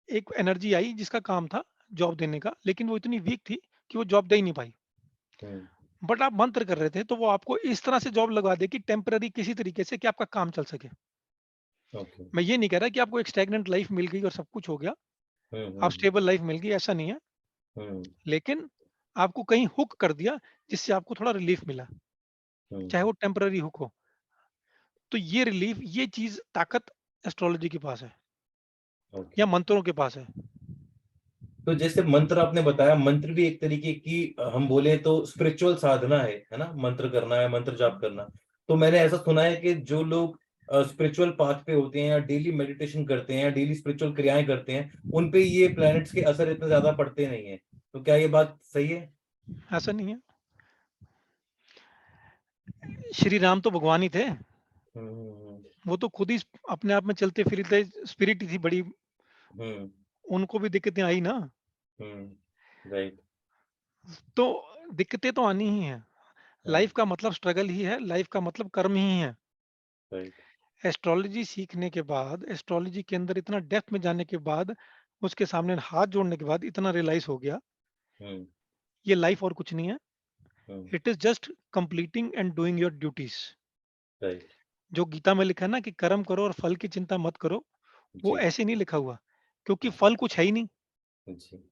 एक एनर्जी आई जिसका काम था जॉब देने का, लेकिन वो इतनी वीक थी कि वो जॉब दे ही नहीं पाई। हम्म बट आप मंत्र कर रहे थे तो वो आपको इस तरह से जॉब लगवा दे कि टेम्पररी किसी तरीके से कि आपका काम चल सके। ओके। मैं ये नहीं कह रहा कि आपको एक स्टैग्नेंट लाइफ मिल गई और सब कुछ हो गया, आप हम्म स्टेबल लाइफ मिल गई, ऐसा नहीं है। हम्म लेकिन आपको कहीं हुक कर दिया जिससे आपको थोड़ा रिलीफ मिला, हम्म चाहे वो टेम्पररी हुक हो। तो ये रिलीफ, ये चीज ताकत एस्ट्रोलॉजी के पास है ओके। या मंत्रों के पास है। तो जैसे मंत्र आपने बताया, मंत्र भी एक तरीके की हम बोले तो स्पिरिचुअल साधना है ना, मंत्र करना है, मंत्र जाप करना। तो मैंने ऐसा सुना है कि जो लोग स्पिरिचुअल पाथ पे होते हैं या डेली मेडिटेशन करते हैं या डेली स्पिरिचुअल क्रियाएं करते हैं, उन पे ये प्लैनेट्स के असर इतना ज्यादा पड़ते नहीं है। तो क्या ये बात सही है? ऐसा नहीं है। श्री राम तो भगवान ही थे। हम्म वो तो खुद ही अपने आप में चलते फिरते स्पिरिट ही थी बड़ी। हम्म उनको भी दिक्कतें आई ना। राइट। तो दिक्कतें तो आनी ही है। हम्म लाइफ का मतलब स्ट्रगल ही है, लाइफ का मतलब कर्म ही है। राइट। एस्ट्रोलॉजी सीखने के बाद, एस्ट्रोलॉजी के अंदर इतना डेप्थ में जाने के बाद, उसके सामने हाथ जोड़ने के बाद इतना रियलाइज हो गया, हम्म ये लाइफ और कुछ नहीं है। Hmm it is just completing and doing your duties. Right. जो गीता में लिखा है ना कि कर्म करो और फल की चिंता मत करो, वो जी ऐसे नहीं लिखा हुआ, क्योंकि जी फल कुछ है ही नहीं। जी।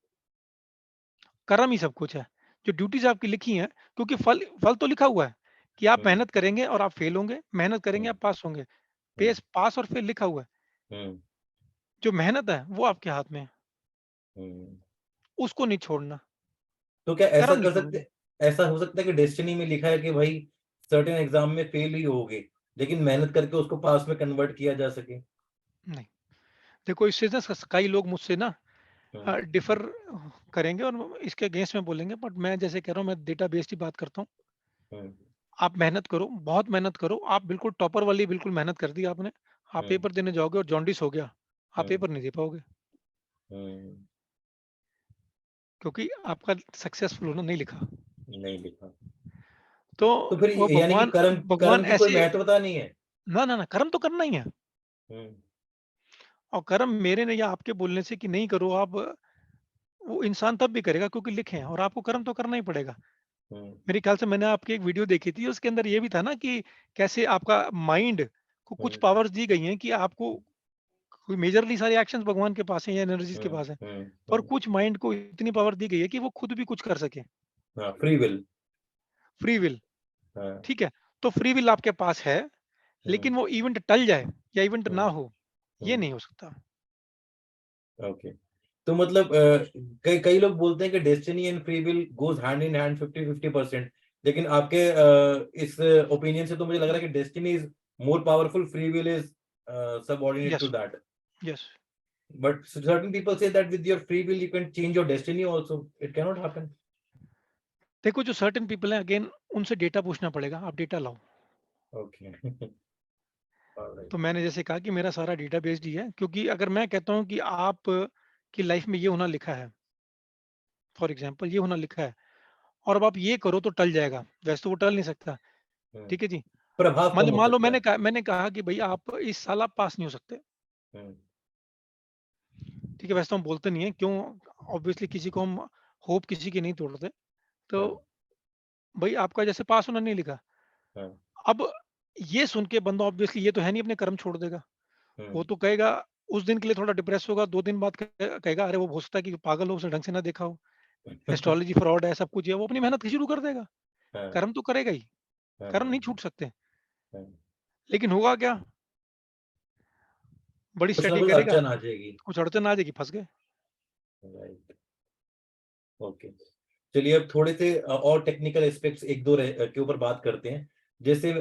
कर्म ही सब कुछ है। जो ड्यूटीज आपकी लिखी हैं, क्योंकि फल फल तो लिखा हुआ है कि आप हम्म मेहनत करेंगे और आप फेल होंगे, मेहनत करेंगे हम्म आप पास होंगे। हम्म पास और फेल लिखा हुआ है। हम्म जो मेहनत है वो आपके हाथ में है, हम्म। उसको नहीं छोड़ना। तो क्या ऐसा कर्म नहीं कर सकते, छोड़ना। ऐसा हो सकता है कि डेस्टिनी में लिखा है कि भाई सर्टेन एग्जाम में फेल ही होगे, लेकिन मेहनत करके उसको पास में कन्वर्ट किया जा सके? नहीं, देखो इससे ना कई लोग मुझसे ना हम्म डिफर करेंगे और इसके अगेंस्ट में बोलेंगे, बट मैं जैसे कह रहा हूँ, मैं डेटा बेस्ड ही बात करता हूँ। हम्म आप मेहनत करो, बहुत मेहनत करो, आप बिल्कुल टॉपर वाली बिल्कुल मेहनत कर दी आपने, आप हम्म पेपर देने जाओगे और जॉन्डिस हो गया, आप हम्म पेपर नहीं दे पाओगे, हम्म। क्योंकि आपका सक्सेसफुल होना नहीं लिखा। नहीं लिखा। तो तो फिर वो यानी कि भगवान, कर्म, कर्म भगवान की कोई ऐसे, महत्वता नहीं है? ना ना ना, कर्म तो करना ही है। हम्म और कर्म मेरे ने या आपके बोलने से कि नहीं करो आप, वो इंसान तब भी करेगा क्योंकि लिखे हैं, और आपको कर्म तो करना ही पड़ेगा। हम्म, मेरे ख्याल से मैंने आपकी एक वीडियो देखी थी, उसके अंदर ये भी था ना कि कैसे आपका माइंड को कुछ हम्म, पावर्स दी गई हैं कि आपको कोई मेजरली सारे एक्शंस भगवान के पास हैं या एनर्जीज के हम्म, पास हैं, हम्म, पर कुछ माइंड को इतनी पावर दी गई है कि वो खुद भी कुछ कर सके। हाँ, फ्री विल। फ्री विल, हाँ। ठीक है। तो फ्री विल आपके पास है, हम्म, लेकिन वो इवेंट टल जाए या इवेंट ना हम्म, हो, ये हम्म, नहीं हो सकता। ओके। तो मतलब कई कई लोग बोलते हैं कि destiny and free will goes hand in hand 50-50%। लेकिन आपके इस ओपिनियन से तो मुझे लग रहा है कि destiny is more powerful, free will is subordinate to yes, that. Yes. But certain people say that with your free will you can change your destiny also. It cannot happen. देखो जो certain people हैं, again उनसे data पूछना पड़ेगा, आप data लाओ। Okay. All right. तो मैंने जैसे कहा कि मेरा सारा डेटा बेस्ड ही है, क्योंकि अगर मैं कहता हूँ कि आप की लाइफ में ये होना लिखा है, फॉर एग्जाम्पल ये होना लिखा है, और अब आप ये करो तो टल जाएगा, वैसे तो वो टल नहीं सकता। हम्म, ठीक है जी। प्रभाव कम हो मान लो सकता है। मैंने कहा कि भाई आप इस साल आप पास नहीं हो सकते। हम्म, ठीक है, वैसे तो हम बोलते नहीं है क्यों, ऑब्वियसली किसी को हम होप किसी की नहीं तोड़ते। तो हाँ, भाई आपका जैसे पास होना नहीं लिखा, हाँ, अब ये सुन के बंदा ऑब्वियसली ये तो है नहीं अपने कर्म छोड़ देगा। वो हम्म, तो कहेगा, उस दिन के लिए थोड़ा डिप्रेस होगा, 2 दिन बाद कहेगा अरे वो हो सकता है कि पागल हो, उसे ढंग से ना देखा हो, एस्ट्रोलॉजी फ्रॉड है, सब कुछ है, वो अपनी मेहनत की शुरू कर देगा। हाँ, कर्म तो करेगा ही, हाँ, कर्म हाँ, नहीं छूट सकते। हाँ। लेकिन होगा क्या, बड़ी कुछ ना स्टडी कुछ करेगा, अड़चन आ जाएगी। कुछ अड़चन आ जाएगी, फंस गए। राइट। ओके। चलिए अब थोड़े से और टेक्निकल एस्पेक्ट्स एक दो के ऊपर बात करते हैं। जैसे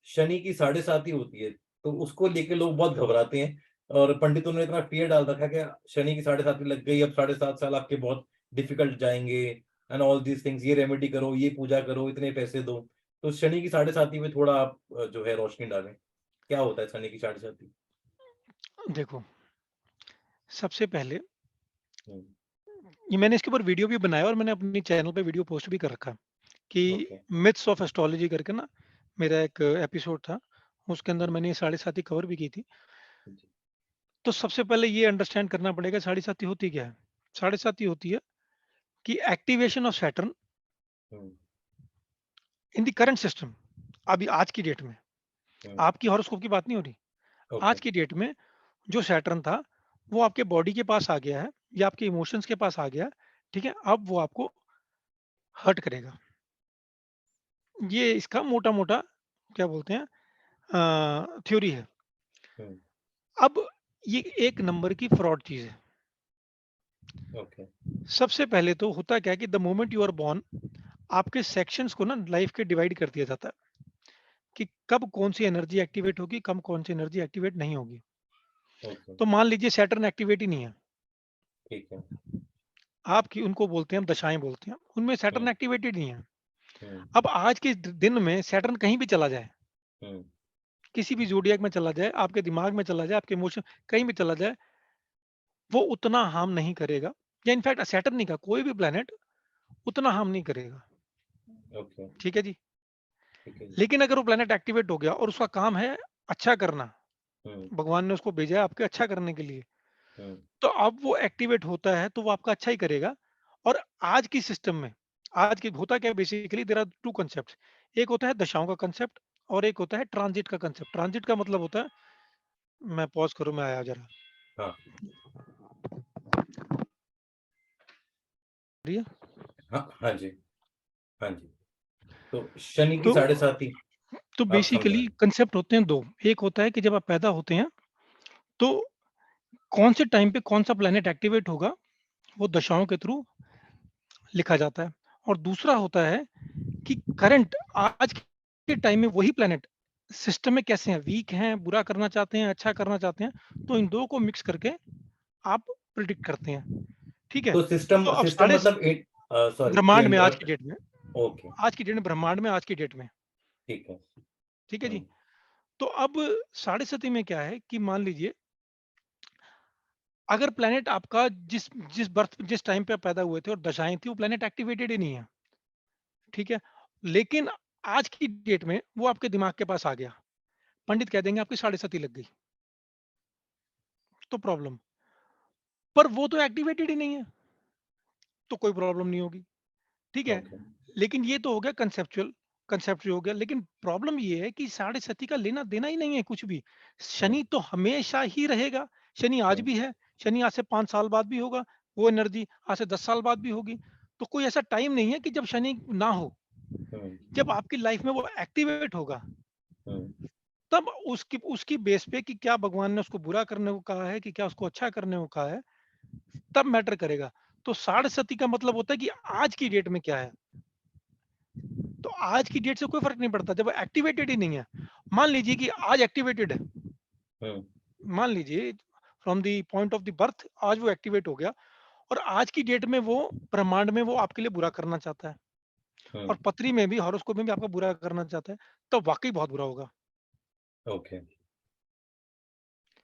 शनि की 7.5 होती है, तो उसको लेके लोग बहुत घबराते हैं। और पंडितों ने इतना फियर डाल रखा है कि शनि की 7.5 लग गई, अब 7.5 साल आपके बहुत डिफिकल्ट जाएंगे एंड ऑल दीज थिंग्स, ये रेमेडी करो, ये पूजा करो, इतने पैसे दो। तो शनि की 7.5 में थोड़ा आप जो है रोशनी डालें। क्या होता है शनि की 7.5? देखो, सबसे पहले हम्म, ये मैंने इसके ऊपर वीडियो भी बनाया और मैंने अपनी चैनल पे वीडियो पोस्ट भी कर रखा है कि ओके। मिथ्स ऑफ एस्ट्रोलॉजी करके ना, मेरा एक एपिसोड था, उसके अंदर मैंने ये 7.5 कवर भी की थी। जी। तो सबसे पहले ये अंडरस्टैंड करना पड़ेगा 7.5 होती क्या है। 7.5 होती है कि activation of Saturn hmm, in the current system. अभी आज की डेट में, हम्म, आपकी हॉरोस्कोप की बात नहीं हो रही, ओके। आज की डेट में जो सैटर्न था वो आपके बॉडी के पास आ गया है या आपके इमोशंस के पास आ गया है। ठीक है, अब वो आपको हर्ट करेगा। ये इसका मोटा मोटा क्या बोलते हैं थ्योरी है। हम्म, अब ये एक नंबर की फ्रॉड चीज है। ओके। सबसे पहले तो होता क्या है कि the moment you are born, आपके सेक्शंस को ना लाइफ के डिवाइड कर दिया जाता है कि कब कौन सी एनर्जी एक्टिवेट होगी, कब कौन सी एनर्जी एक्टिवेट नहीं होगी। ओके। तो मान लीजिए सैटर्न एक्टिवेट ही नहीं है, ठीक है। आपकी उनको बोलते हैं, हम दशाएं बोलते हैं, उनमें सैटर्न हम्म, एक्टिवेटेड नहीं है। हम्म, अब आज के दिन में सैटर्न कहीं भी चला जाए, हम्म, किसी भी जोडियक में चला जाए, आपके दिमाग में चला जाए, आपके इमोशन कहीं भी चला जाए, वो उतना हार्म नहीं करेगा। या इनफैक्ट सैटर्न नहीं का कोई भी प्लेनेट उतना हार्म नहीं करेगा। ओके। ठीक है जी। ठीक है। लेकिन अगर वो प्लेनेट एक्टिवेट हो गया और उसका काम है अच्छा करना, हुँ, भगवान ने उसको भेजा है आपके अच्छा करने के लिए, हुँ, तो अब वो एक्टिवेट होता है तो वो आपका अच्छा ही करेगा। और आज की सिस्टम में, आज की होता क्या है, basically there are two concept. एक होता है दशाओं का कंसेप्ट और एक होता है ट्रांजिट का कंसेप्ट। ट्रांजिट का मतलब होता है, मैं पॉज करूं, मैं आया जरा, हाँ, ठीक है? हाँ, हाँ जी, हाँ जी। तो शनि की तो 7.5 आप समझा बेसिकली रहे हैं। कंसेप्ट होते हैं दो। एक होता है कि जब आप पैदा होते हैं तो कौन से टाइम पे कौन सा प्लेनेट एक्टिवेट होगा, वो दशाओं के थ्रू लिखा जाता है। और दूसरा होता है कि करंट आज के टाइम में वही प्लेनेट सिस्टम में कैसे हैं, वीक हैं, बुरा करना चाहते हैं, अच्छा करना चाहते हैं, तो इन दो को मिक्स करके आप प्रिडिक्ट करते हैं। ठीक है। तो तो सिस्टम अब सिस्टम साढ़े मतलब सॉरी टू ब्रह्मांड में, आज की इंटरप्ट। डेट में, ओके, आज की डेट में ब्रह्मांड में, आज की डेट में, ठीक है। ठीक है जी। हुँ, तो अब 7.5 में क्या है कि मान लीजिए अगर प्लेनेट आपका जिस जिस बर्थ जिस टाइम पे आप पैदा हुए थे और दशाएं थी, वो प्लेनेट एक्टिवेटेड ही नहीं है। ठीक है। लेकिन आज की डेट में वो आपके दिमाग के पास आ गया, पंडित कह देंगे आपकी 7.5 लग गई, तो प्रॉब्लम, पर वो तो एक्टिवेटेड ही नहीं है। तो कोई प्रॉब्लम नहीं होगी, ठीक है। ओके। लेकिन ये तो हो गया कंसेप्चुअल हो गया, लेकिन प्रॉब्लम ये है कि साढ़े सती का लेना देना ही नहीं है कुछ भी। हम्म, शनि तो हमेशा ही रहेगा। शनि आज हम्म, भी है, शनि आज से 5 साल बाद भी होगा, वो एनर्जी आज से 10 साल बाद भी होगी। तो कोई ऐसा टाइम नहीं है कि जब शनि ना हो। हम्म, जब आपकी लाइफ में वो एक्टिवेट होगा, हम्म, तब उसकी उसकी बेस पे कि क्या भगवान ने उसको बुरा करने को कहा है कि क्या उसको अच्छा करने को कहा है, तब मैटर करेगा। तो साढ़े सती का मतलब होता है कि आज की डेट में क्या है। तो आज की डेट से कोई फर्क नहीं पड़ता जब एक्टिवेटेड ही नहीं है। मान लीजिए कि आज एक्टिवेटेड है, हम्म, मान लीजिए from the point of the birth आज वो एक्टिवेट हो गया, और आज की डेट में वो ब्रह्मांड में वो आपके लिए बुरा करना चाहता है, और हम्म, पत्री में भी हॉरोस्कोप में भी आपका बुरा करना चाहता है, तो वाकई बहुत बुरा होगा। ओके।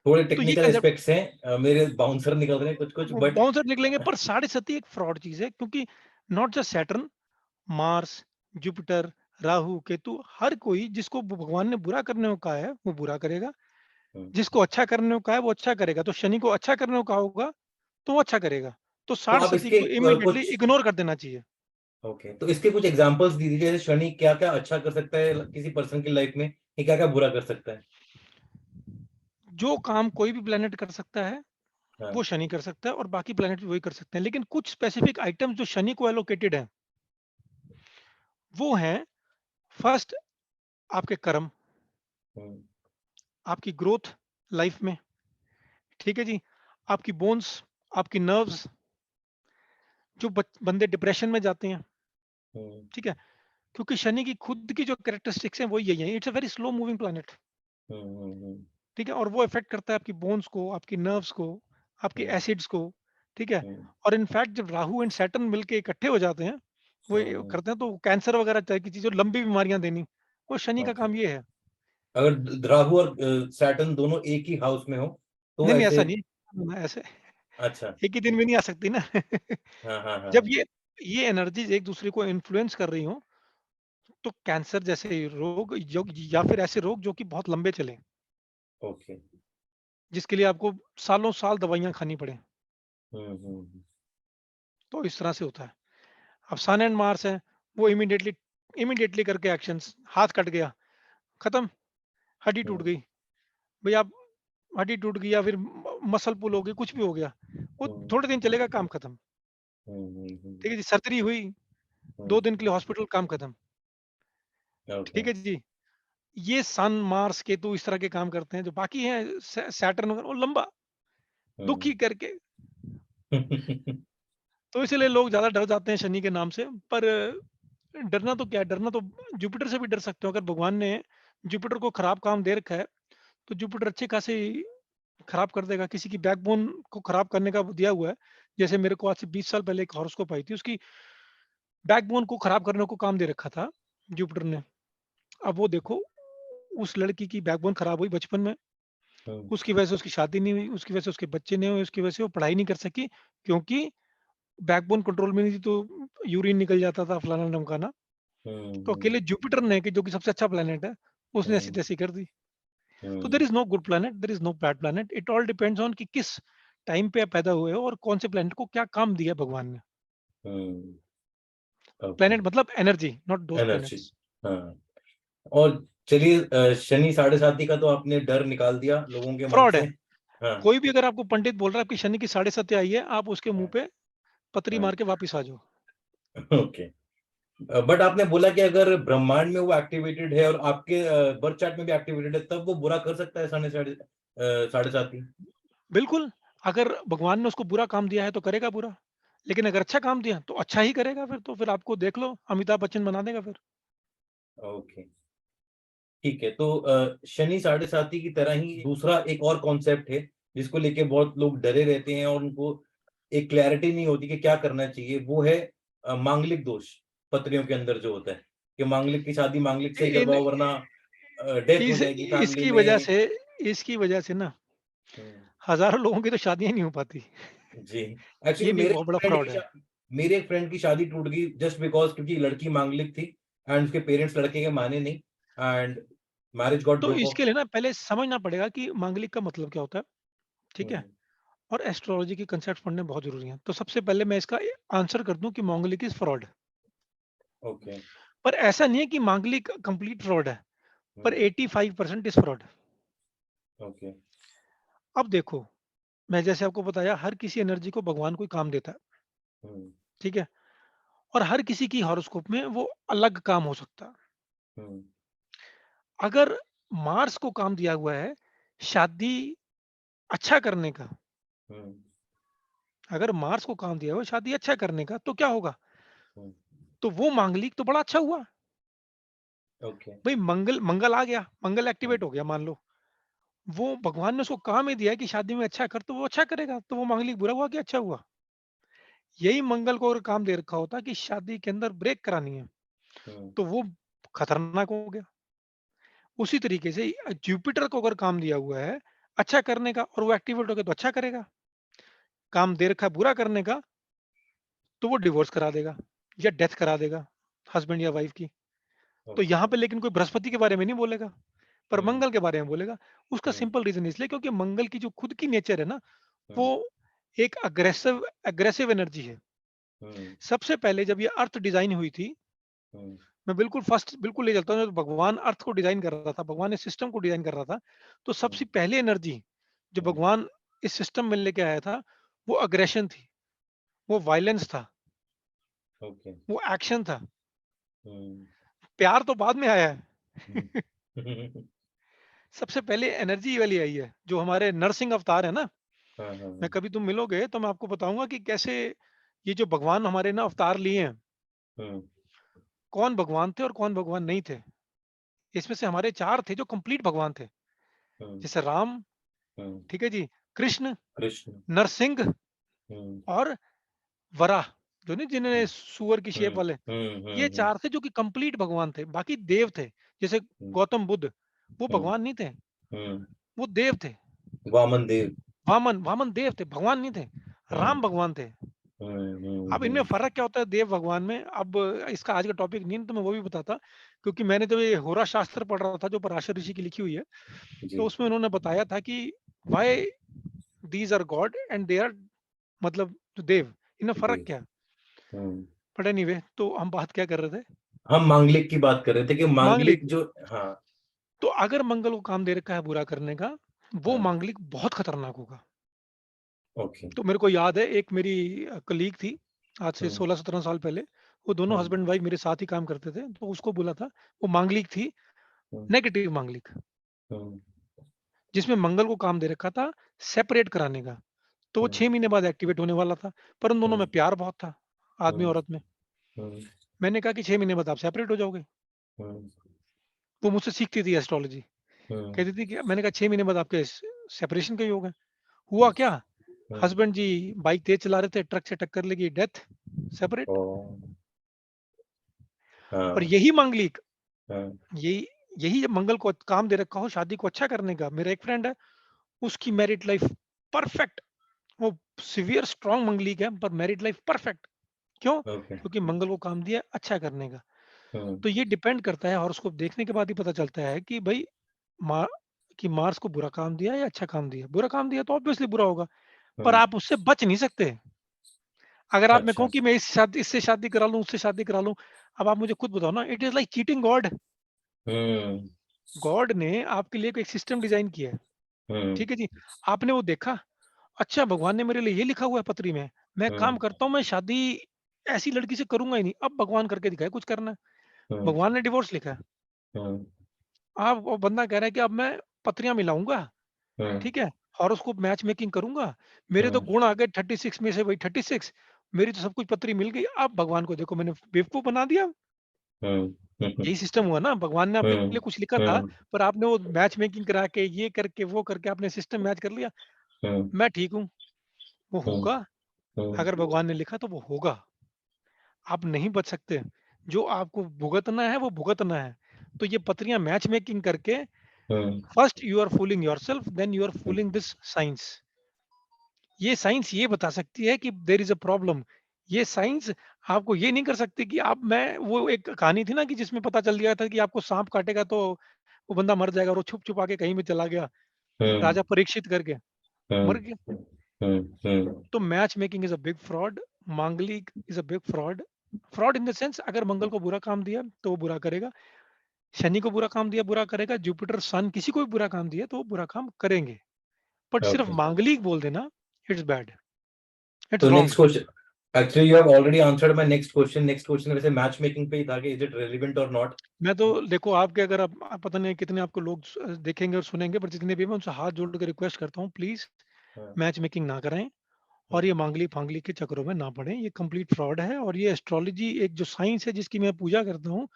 थोड़े तो ये टेक्निकल कंसेप्ट एस्पेक्ट्स हैं, मेरे बाउंसर निकल रहे हैं कुछ कुछ, बट बाउंसर निकलेंगे, पर साढ़े सती एक फ्रॉड चीज है, क्योंकि not just Saturn, Mars, Jupiter, Rahu, Ketu, हर कोई जिसको भगवान ने बुरा करने को कहा है वो बुरा करेगा, जिसको अच्छा करने को कहा है वो अच्छा करेगा। तो शनि को अच्छा करने को कहा होगा तो वो अच्छा करेगा। तो तो साढ़े आप सती इसके को इमीडिएटली कुछ, इग्नोर कर देना चाहिए। ओके, तो इसके कुछ एग्जांपल्स दीजिए, जैसे शनि क्या क्या अच्छा कर सकता है किसी पर्सन की लाइफ में, ये क्या क्या बुरा कर सकता है। जो काम कोई भी प्लेनेट कर सकता है वो हाँ। शनि कर सकता है, और बाकी प्लेनेट भी वही कर सकते हैं, लेकिन कुछ स्पेसिफिक आइटम्स जो शनि को एलोकेटेड है वो हैं, फर्स्ट आपके कर्म, हम्म, आपकी ग्रोथ लाइफ में, ठीक है जी, आपकी बोन्स, आपकी नर्व्स, जो बंदे डिप्रेशन में जाते हैं, हम्म, ठीक है, क्योंकि शनि की खुद की जो कैरेक्टरिस्टिक्स हैं वो यही है, it's a very slow moving planet, hmm, ठीक है, और वो इफेक्ट करता है आपकी बोन्स को, आपकी नर्व्स को, आपके हम्म, एसिड्स को, ठीक है। हम्म, और इनफैक्ट जब राहु एंड सैटर्न मिलके इकट्ठे हो जाते हैं, वो ये हम्म, करते हैं, तो कैंसर वगैरह तरह की चीज़, जो लंबी बीमारियां देनी, वो शनि का ओके। काम ये है। अगर राहु और सैटर्न दोनों एक ही हाउस में हो तो नहीं नहीं, ऐसे। ऐसा नहीं, ऐसे अच्छा। एक ही दिन में नहीं आ सकती ना। हाँ, हाँ, हाँ, जब हाँ। ये एनर्जीज एक दूसरे को इन्फ्लुएंस कर रही हो, तो कैंसर जैसे रोग या फिर ऐसे रोग जो कि बहुत लंबे चले, ओके। जिसके लिए आपको सालों साल दवाइयां खानी पड़े, हम्म, हम्म, तो इस तरह से होता है। अब सन एंड मार्स है, वो इमीडिएटली करके एक्शंस, हाथ कट गया, खत्म, हड्डी टूट हम्म, गई, भाई आप, हड्डी टूट गई या फिर मसल पुल हो गई, कुछ भी हो गया, वो हम्म, थोड़े दिन चलेगा, काम खत्म, हम्म, ठीक है जी। सर्जरी हुई, हम्म, 2 दिन के लिए हॉस्पिटल, काम खत्म, ओके। ठीक है जी। ये सन मार्स केतु इस तरह के काम करते हैं, जो बाकी हैं सैटर्न वगैरह वो लंबा, हम्म, दुखी करके। तो इसलिए लोग ज्यादा डर जाते हैं शनि के नाम से। पर डरना तो क्या है, डरना तो जुपिटर से भी डर सकते हो। अगर भगवान ने जुपिटर को खराब काम दे रखा है, तो जुपिटर अच्छे खासे खराब कर देगा। किसी की बैकबोन को खराब करने का दिया हुआ है, जैसे मेरे को आज से 20 साल पहले एक हॉरोस्कोप आई थी, उसकी बैकबोन को खराब करने को काम दे रखा था जुपिटर ने। अब वो देखो, उस लड़की की बैकबोन खराब हुई बचपन में, हम्म, उसकी वजह से उसकी शादी नहीं हुई, उसकी वजह से उसके बच्चे नहीं हुए, उसकी वजह से वो पढ़ाई नहीं कर सकी, क्योंकि बैकबोन कंट्रोल में नहीं थी, तो यूरिन निकल जाता था, फलाना ढमकाना। तो हम्म, अकेले जुपिटर ने, कि जो कि सबसे अच्छा प्लेनेट है, उसने ऐसी हम्म, तैसी कर दी। तो hmm, there is no good planet, there is no bad planet, it all depends on कि किस टाइम पे आप पैदा हुए हो और कौन से प्लेनेट को क्या काम दिया भगवान ने। हम्म, ओके। प्लेनेट मतलब energy, not those energy. Planets. हाँ। और चलिए, शनि साढ़े साती का तो आपने डर निकाल दिया लोगों के मन फ्रॉड से। है। हाँ। कोई भी अगर आपको पंडित बोल रहा है आपकी शनि की साढ़े सत्य आई है, आप उसके मुंह हाँ, पे पतरी हाँ, मार के वापिस आ जाओ। ओके। बट आपने बोला कि अगर ब्रह्मांड में वो एक्टिवेटेड है और आपके बर्थ चार्ट में भी एक्टिवेटेड है, तब वो बुरा कर सकता है साढ़े साती। बिल्कुल, अगर भगवान ने उसको बुरा काम दिया है तो करेगा बुरा, लेकिन अगर अच्छा काम दिया तो अच्छा ही करेगा। फिर तो फिर आपको देख लो, अमिताभ बच्चन बना देगा फिर। ओके। ठीक है, तो शनि साढ़े साती की तरह ही दूसरा एक और कॉन्सेप्ट है जिसको लेके बहुत लोग डरे रहते हैं और उनको एक क्लैरिटी नहीं होती कि क्या करना चाहिए। वो है मांगलिक दोष। पत्रियों के अंदर जो होता है कि मांगलिक की शादी मांगलिक से ही इन करवाओ, वरना डेथ हो इस जाएगी फैमिली इसकी वजह में। से इसकी वजह से ना हम्म, हजारों लोगों की तो शादियां नहीं हो पाती। जी। एक्चुअली ये भी बहुत बड़ा फ्रॉड है। मेरे एक फ्रेंड की शादी टूट गई जस्ट बिकॉज क्योंकि लड़की मांगलिक थी एंड उसके पेरेंट्स लड़के के माने नहीं, एंड मैरिज गॉट तो ब्रोक ऑफ। इसके लिए ना पहले समझना पड़ेगा कि मांगलिक का मतलब क्या होता है, ठीक है। और एस्ट्रोलॉजी के कंसेप्ट पढ़ने बहुत जरूरी हैं। तो सबसे पहले मैं इसका आंसर कर दूं कि मांगलिक इज फ्रॉड। ओके। पर ऐसा नहीं है कि मांगलिक कंप्लीट फ्रॉड है, पर हम्म। 85% इज फ्रॉड। ओके। अब देखो, मैं जैसे आपको बताया, हर किसी एनर्जी को भगवान कोई काम देता है, हम्म। ठीक है। और हर किसी की हॉरोस्कोप में वो अलग काम हो सकता है। हम्म। अगर मार्स को काम दिया हुआ है शादी अच्छा करने का, हम्म। अगर मार्स को काम दिया हुआ है शादी अच्छा करने का, तो क्या होगा? हम्म। तो वो मांगलिक तो बड़ा अच्छा हुआ। ओके। भाई मंगल मंगल आ गया, मंगल हम्म। एक्टिवेट हो गया, मान लो। वो भगवान ने उसको काम ही दिया है कि शादी में अच्छा कर, तो वो अच्छा करेगा, तो वो मांगलिक बुरा हुआ कि अच्छा हुआ? यही मंगल को अगर काम दे रखा होता कि शादी के अंदर ब्रेक करानी है, हम्म। तो वो खतरनाक हो गया। उसी तरीके से जुपिटर को अगर काम दिया हुआ है अच्छा करने का, और वो एक्टिवेट हो गया तो अच्छा करेगा। काम दे रखा है बुरा करने का, तो वो डिवोर्स करा देगा या डेथ करा देगा हस्बैंड या वाइफ की। तो ओके। यहाँ पे लेकिन कोई बृहस्पति के बारे में नहीं बोलेगा, पर हम्म। मंगल के बारे में बोलेगा। उसका हम्म। सिंपल रीजन इसलिए क्योंकि मंगल की जो खुद की नेचर है ना, वो हम्म। एक अग्रेसिव अग्रेसिव एनर्जी है। हम्म। सबसे पहले जब ये अर्थ डिजाइन हुई थी, हम्म। मैं बिल्कुल फर्स्ट बिल्कुल ले चलता हूँ, जब भगवान अर्थ को डिजाइन कर रहा था, भगवान ने सिस्टम को डिजाइन कर रहा था, तो हम्म। सबसे पहले एनर्जी जो हम्म। भगवान इस सिस्टम में लेके आया था, वो अग्रेशन थी, वो वायलेंस था, ओके। वो एक्शन था। हम्म। प्यार तो बाद में आया हम्म। है। सबसे पहले एनर्जी वाली आई है, जो हमारे नरसिंह अवतार है ना। हाँ हाँ मैं हाँ। कभी तुम मिलोगे तो मैं आपको बताऊंगा कि कैसे ये जो भगवान हमारे ना अवतार लिए हैं, हम्म। कौन भगवान थे और कौन भगवान नहीं थे। इसमें से हमारे चार थे जो कंप्लीट भगवान थे, हम्म। जैसे राम, हम्म। ठीक है जी, कृष्ण, कृष्ण। नरसिंह हम्म। और वराह, जो नहीं जिन्हें हम्म। सुअर की शेप हम्म। वाले। हम्म। ये हम्म। चार थे जो कि कंप्लीट भगवान थे, बाकी देव थे। जैसे हम्म। गौतम बुद्ध, वो हम्म। भगवान नहीं थे, हम्म। वो देव थे। वामन देव। वामन वामन देव थे, भगवान नहीं थे। हम्म। राम भगवान थे। हम्म। अब इनमें फर्क क्या होता है देव भगवान में? अब इसका आज का टॉपिक नहीं है, तो मैं वो भी बताता, क्योंकि मैंने जब ये होरा शास्त्र पढ़ रहा था जो पराशर ऋषि की लिखी हुई है, तो जी। उसमें उन्होंने बताया था कि why these are god and they are, मतलब जो देव, इनमें फर्क देव। क्या है? हम्म। बट एनीवे, तो हम बात क्या कर रहे थे? हम मांगलिक की बात कर रहे थे कि मांगलिक। मांगलिक जो, हाँ। तो अगर मंगल को काम दे रखा है बुरा करने का, वो हाँ। मांगलिक बहुत खतरनाक होगा। ओके। तो मेरे को याद है, एक मेरी कलीग थी, आज से हम्म। 16-17 साल पहले। वो दोनों हम्म। हस्बैंड वाइफ मेरे साथ ही काम करते थे, तो उसको बोला था, वो मांगलिक थी, हम्म। नेगेटिव मांगलिक, हम्म। जिसमें मंगल को काम दे रखा था सेपरेट कराने का। तो वो हम्म। 6 महीने बाद एक्टिवेट होने वाला था, पर उन दोनों में हम्म। प्यार बहुत था, आदमी हम्म। औरत में। हम्म। मैंने कहा कि 6 महीने बाद आप सेपरेट हो जाओगे। हम्म। वो मुझसे सीखती थी एस्ट्रोलॉजी, हम्म। कहती थी कि, मैंने कहा 6 महीने बाद आपके सेपरेशन का ही होगा। हुआ क्या? हम्म। हस्बैंड जी बाइक तेज चला रहे थे, ट्रक से टक्कर लगी, डेथ, ओ। सेपरेट। और हाँ। यही मांगलिक, हाँ। यही यही जब मंगल को काम दे रखा हो शादी को अच्छा करने का, मेरा एक फ्रेंड है, उसकी मैरिड लाइफ परफेक्ट। वो सिवियर स्ट्रांग मंगलिक है, पर मैरिड लाइफ परफेक्ट। क्यों? ओके। क्योंकि मंगल को काम दिया अच्छा करने का। हम्म। तो ये डिपेंड करता है, हॉरोस्कोप देखने के बाद ही पता चलता है कि भाई मा, कि मार्स को बुरा काम दिया या अच्छा काम दिया। बुरा काम दिया तो ऑब्वियसली बुरा होगा, पर हम्म। आप उससे बच नहीं सकते। अगर आप, मैं कहूँ अच्छा। कि मैं इससे शादी करा लूं, उससे शादी करा लूं, अब आप मुझे खुद बताओ ना, it is like cheating God. Hmm. God ने आपके लिए एक सिस्टम डिजाइन किया है, हम्म। ठीक है जी। आपने वो देखा, अच्छा भगवान ने मेरे लिए ये लिखा हुआ है पत्री में, मैं हम्म। काम करता हूँ, मैं शादी ऐसी लड़की से करूंगा ही नहीं। अब भगवान करके दिखाए कुछ करना है। हम्म। भगवान ने डिवोर्स लिखा है, हम्म। आप, वो बंदा कह रहा है कि अब मैं पत्रियां मिलाऊंगा, हम्म। ठीक है, हॉरोस्कोप मैच मेकिंग करूंगा, मेरे तो हम्म। गुण आ गए 36 में से वही 36, मेरी तो सब कुछ पत्री मिल गई। अब भगवान को देखो मैंने बेवकूफ बना दिया। हम्म। हम्म। यही सिस्टम हुआ ना, भगवान ने आपके हम्म। लिए कुछ लिखा था, हम्म। पर आपने वो मैच मेकिंग करा के, ये करके वो करके आपने सिस्टम मैच कर लिया। हम्म। मैं ठीक हूँ, वो हम्म। होगा। हम्म। अगर भगवान ने लिखा तो वो होगा, आप नहीं बच सकते। जो आपको भुगतना है वो भुगतना है। तो ये पत्रियां मैच मेकिंग करके, hmm. First you are fooling yourself, then you are fooling this science. ये साइंस ये बता सकती है कि देयर इज अ प्रॉब्लम। ये साइंस आपको ये नहीं कर सकती कि आप, मैं वो एक कहानी थी ना कि जिसमें पता चल गया था कि आपको सांप काटेगा तो वो बंदा मर जाएगा, और वो छुप छुपा के कहीं में चला गया, हम्म। राजा परीक्षित करके हम्म। मर गया। तो match making is a big fraud, manglik is a big fraud. Fraud in the sense, अगर मंगल को बुरा काम दिया तो वो बुरा करेगा, शनि को बुरा काम दिया बुरा करेगा, जुपिटर सन किसी को भी बुरा काम दिया तो वो बुरा काम करेंगे। बट सिर्फ ओके। मांगलिक बोल देना, इट्स बैड, इट्स तो wrong. Next question, actually you have already answered my next question. Next question वैसे मैच मेकिंग पे ही था कि इज इट रेलेवेंट और नॉट। मैं तो देखो आपके, अगर आप पता नहीं कितने आपको लोग देखेंगे और सुनेंगे, पर जितने भी मैं उनसे हाथ जोड़ के रिक्वेस्ट करता हूँ, प्लीज हाँ। मैच मेकिंग ना करें और ये मांगली फांगली के चक्करों में ना पड़े। ये कंप्लीट फ्रॉड है, और ये एस्ट्रोलॉजी एक जो साइंस है जिसकी मैं पूजा करता हूँ,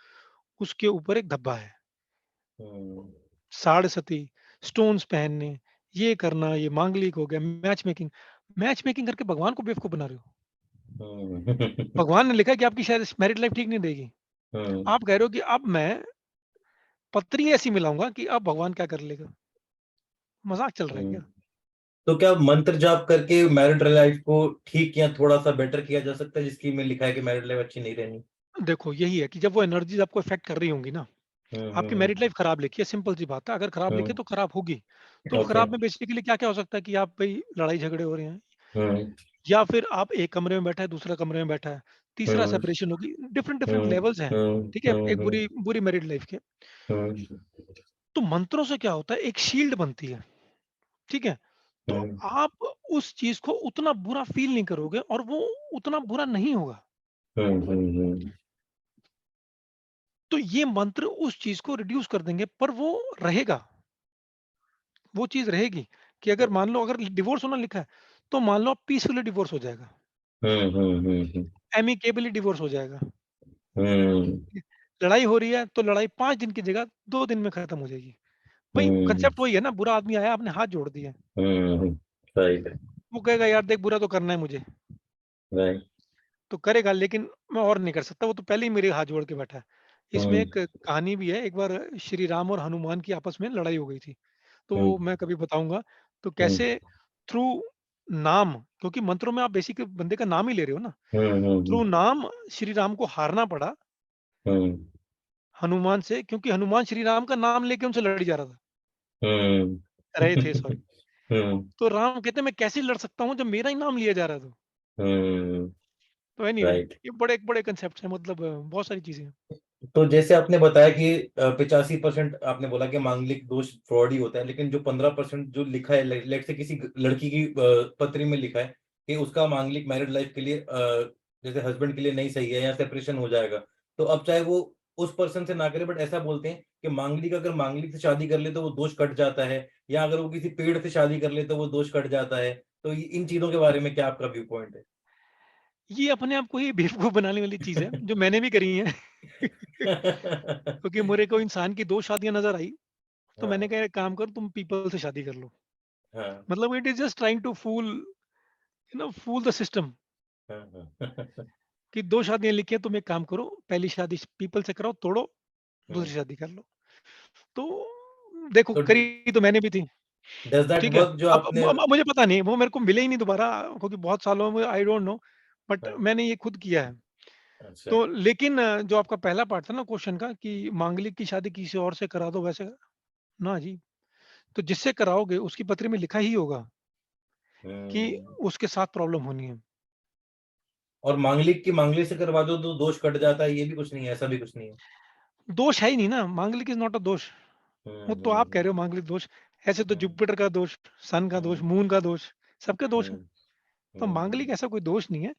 उसके ऊपर एक धब्बा है। हम्म, साढ़े सती, स्टोन्स पहनने, ये करना, ये मांगलिक हो गया। मैच मेकिंग, मैच मेकिंग करके भगवान को बेवकूफ बना रहे हो। हम्म, भगवान ने लिखा है कि आपकी शायद मैरिड लाइफ ठीक नहीं रहेगी, हम्म, आप कह रहे हो कि अब मैं पत्री ऐसी मिलाऊंगा कि अब भगवान क्या कर लेगा। मजाक चल रहा है हम्म। क्या? तो क्या मंत्र जाप करके मैरिड लाइफ को ठीक या थोड़ा सा बेटर किया जा सकता है, जिसकी में लिखा है कि मैरिड लाइफ अच्छी नहीं रहनी? देखो यही है कि जब वो एनर्जीज आपको इफेक्ट कर रही होंगी ना, आपकी हम्म, मैरिड लाइफ खराब लिखी है, सिंपल सी बात है। अगर खराब लिखे हम्म। तो खराब होगी। तो ओके। खराब में बेसिकली क्या क्या हो सकता है कि आप भाई लड़ाई झगड़े हो रहे हैं, हम्म, या फिर आप एक कमरे में बैठा है, दूसरा कमरे में बैठा है, तीसरा हम्म, सेपरेशन होगी। डिफरेंट डिफरेंट हम्म, लेवल्स हैं। हम्म, ठीक है, एक हम्म, बुरी बुरी मैरिड लाइफ के। हम्म, तो मंत्रों से क्या होता है, एक शील्ड बनती है। ठीक है, तो हम्म, आप उस चीज को उतना बुरा फील नहीं करोगे और वो उतना बुरा नहीं होगा। हम्म, तो ये मंत्र उस चीज को रिड्यूस कर देंगे, पर वो रहेगा, वो चीज रहेगी। कि अगर मान लो अगर डिवोर्स होना लिखा है, तो मान लो पीसफुली डिवोर्स हो जाएगा, हम्म, हम्म, एमिकेबली डिवोर्स हो जाएगा। हम्म, लड़ाई हो रही है तो लड़ाई 5 दिन की जगह 2 दिन में खत्म हो जाएगी। भाई हम्म, कंसेप्ट वही है ना, बुरा आदमी आया आपने हाथ जोड़ दिया, राइट, वो कहेगा यार देख बुरा तो करना है मुझे, राइट। तो करेगा, लेकिन मैं और नहीं कर सकता, वो तो पहले ही मेरे हाथ जोड़ के बैठा है। इसमें हम्म, एक कहानी भी है, एक बार श्री राम और हनुमान की आपस में लड़ाई हो गई थी, तो वो हम्म, मैं कभी बताऊंगा। तो हम्म, कैसे थ्रू नाम, क्योंकि मंत्रों में आप बेसिक बंदे का नाम ही ले रहे हो ना, हम्म, थ्रू नाम श्री राम को हारना पड़ा हम्म, हनुमान से, क्योंकि हनुमान श्री राम का नाम लेके उनसे लड़ी जा रहा था, हम्म, रहे थे सॉरी। हम्म, तो राम कहते मैं कैसे लड़ सकता हूँ जब मेरा ही नाम लिया जा रहा था। हम्म, तो एनीवे राइट। ये बड़े बड़े कंसेप्ट हैं, मतलब बहुत सारी चीजें हैं। तो जैसे आपने बताया कि 85% आपने बोला कि मांगलिक दोष फ्रॉड ही होता है, लेकिन जो 15% जो लिखा है, लेट से किसी लड़की की पत्री में लिखा है कि उसका मांगलिक मैरिड लाइफ के लिए जैसे हस्बैंड के लिए नहीं सही है या सेपरेशन हो जाएगा, तो अब चाहे वो उस पर्सन से ना करे, बट ऐसा बोलते हैं कि मांगलिक अगर मांगलिक से शादी कर ले तो वो दोष कट जाता है, या अगर वो किसी पेड़ से शादी कर ले तो वो दोष कट जाता है। तो इन चीजों के बारे में क्या आपका व्यू पॉइंट ये अपने आप को ही बेवकूफ बनाने वाली चीज है, जो मैंने भी करी है। है? क्योंकि मेरे को इंसान की 2 शादियां नजर आई, तो मैंने हाँ, कहा एक काम कर, तुम पीपल से शादी कर लो। हाँ, मतलब it is just trying to fool, fool the system. हाँ, हाँ। कि 2 शादियां लिखी हैं, तुम एक काम करो, पहली शादी पीपल से कराओ, तोड़ो, दूसरी हम्म। शादी कर लो। तो देखो तो करी तो मैंने भी थी। डज दैट ठीक है, वर्क जो अब आपने? मुझे पता नहीं, वो मेरे को मिले ही नहीं दोबारा, क्योंकि बहुत सालों में, आई डोंट नो, बट हाँ, मैंने ये खुद किया है। अच्छा। तो लेकिन जो आपका पहला पार्ट था ना क्वेश्चन का, कि मांगलिक की शादी किसी और से करा दो वैसे, ना जी। तो जिससे कराओगे उसकी पत्री में लिखा ही होगा कि हम्म। उसके साथ प्रॉब्लम होनी है। और मांगलिक की मांगलिक से करवा दो तो दोष कट जाता है, ये भी कुछ नहीं है, ऐसा भी कुछ नहीं है? दोष है ही नहीं ना, मांगलिक इज नॉट अ दोष। वो हम्म, तो आप कह रहे हो मांगलिक दोष। ऐसे तो हम्म, जुपिटर का दोष, सन का दोष, हम्म, मून का दोष, सबके दोष है। हम्म, तो हम्म, मांगलिक ऐसा कोई दोष नहीं है।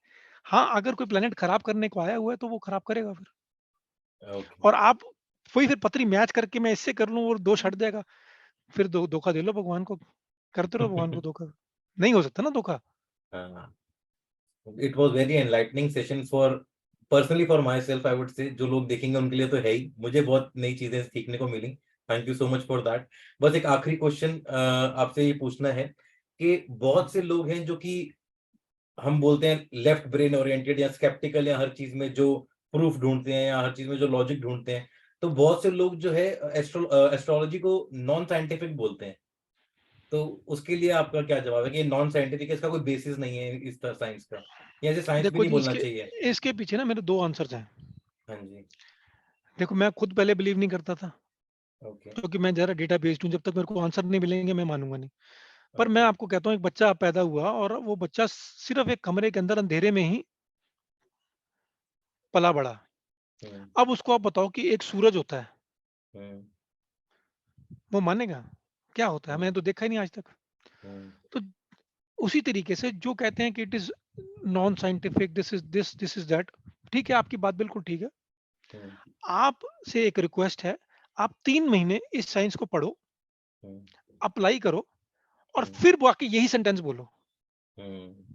हाँ, अगर कोई प्लेनेट खराब करने को आया हुआ है तो वो खराब करेगा फिर। ओके। और आप वही फिर पत्री मैच करके मैं इससे कर लूं और दोष हट जाएगा, फिर धोखा दे लो भगवान को, करते रहो भगवान को धोखा। नहीं हो सकता ना धोखा। हाँ, it was very enlightening session for, personally for my self I would say. जो लोग देखेंगे उनके लिए तो है ही, मुझे बहुत नई चीजें सीखने को मिली। Thank you so much for that. बस एक आखिरी क्वेश्चन आपसे ये पूछना है कि बहुत से लोग हैं जो कि हम बोलते हैं लेफ्ट ब्रेन ओरिएंटेड या स्केप्टिकल, या हर चीज में जो प्रूफ ढूंढते हैं या हर चीज में जो लॉजिक ढूंढते हैं, तो बहुत से लोग जो है एस्ट्रोलॉजी को नॉन साइंटिफिक बोलते हैं। तो उसके लिए आपका क्या जवाब है कि नॉन साइंटिफिक, इसका कोई बेसिस नहीं है इस तरह साइंस का, या ऐसे साइंस भी देखो नहीं जी, बोलना इसके चाहिए? इसके पीछे ना मेरे 2 आंसर्स हैं। हाँ जी। देखो मैं खुद पहले बिलीव नहीं करता था, ओके। क्योंकि मैं जरा डेटा बेस्ड हूँ, जब तक मेरे को आंसर नहीं मिलेंगे मैं मानूंगा नहीं। पर मैं ओके। आपको कहता हूँ एक बच्चा पैदा हुआ और वो बच्चा सिर्फ एक कमरे के अंदर अंधेरे में ही पला बड़ा। हुँ, अब उसको आप बताओ कि एक सूरज होता है, हुँ, वो मानेगा? क्या होता है? हुँ, मैंने तो देखा ही नहीं आज तक। हुँ, तो उसी तरीके से जो कहते हैं कि it is non scientific, this is that, ठीक है, आपकी बात बिल्कुल ठीक है। हुँ, आपसे एक रिक्वेस्ट है, आप 3 महीने इस साइंस को पढ़ो, हुँ, अप्लाई करो और हुँ, फिर बाकी यही सेंटेंस बोलो। हुँ,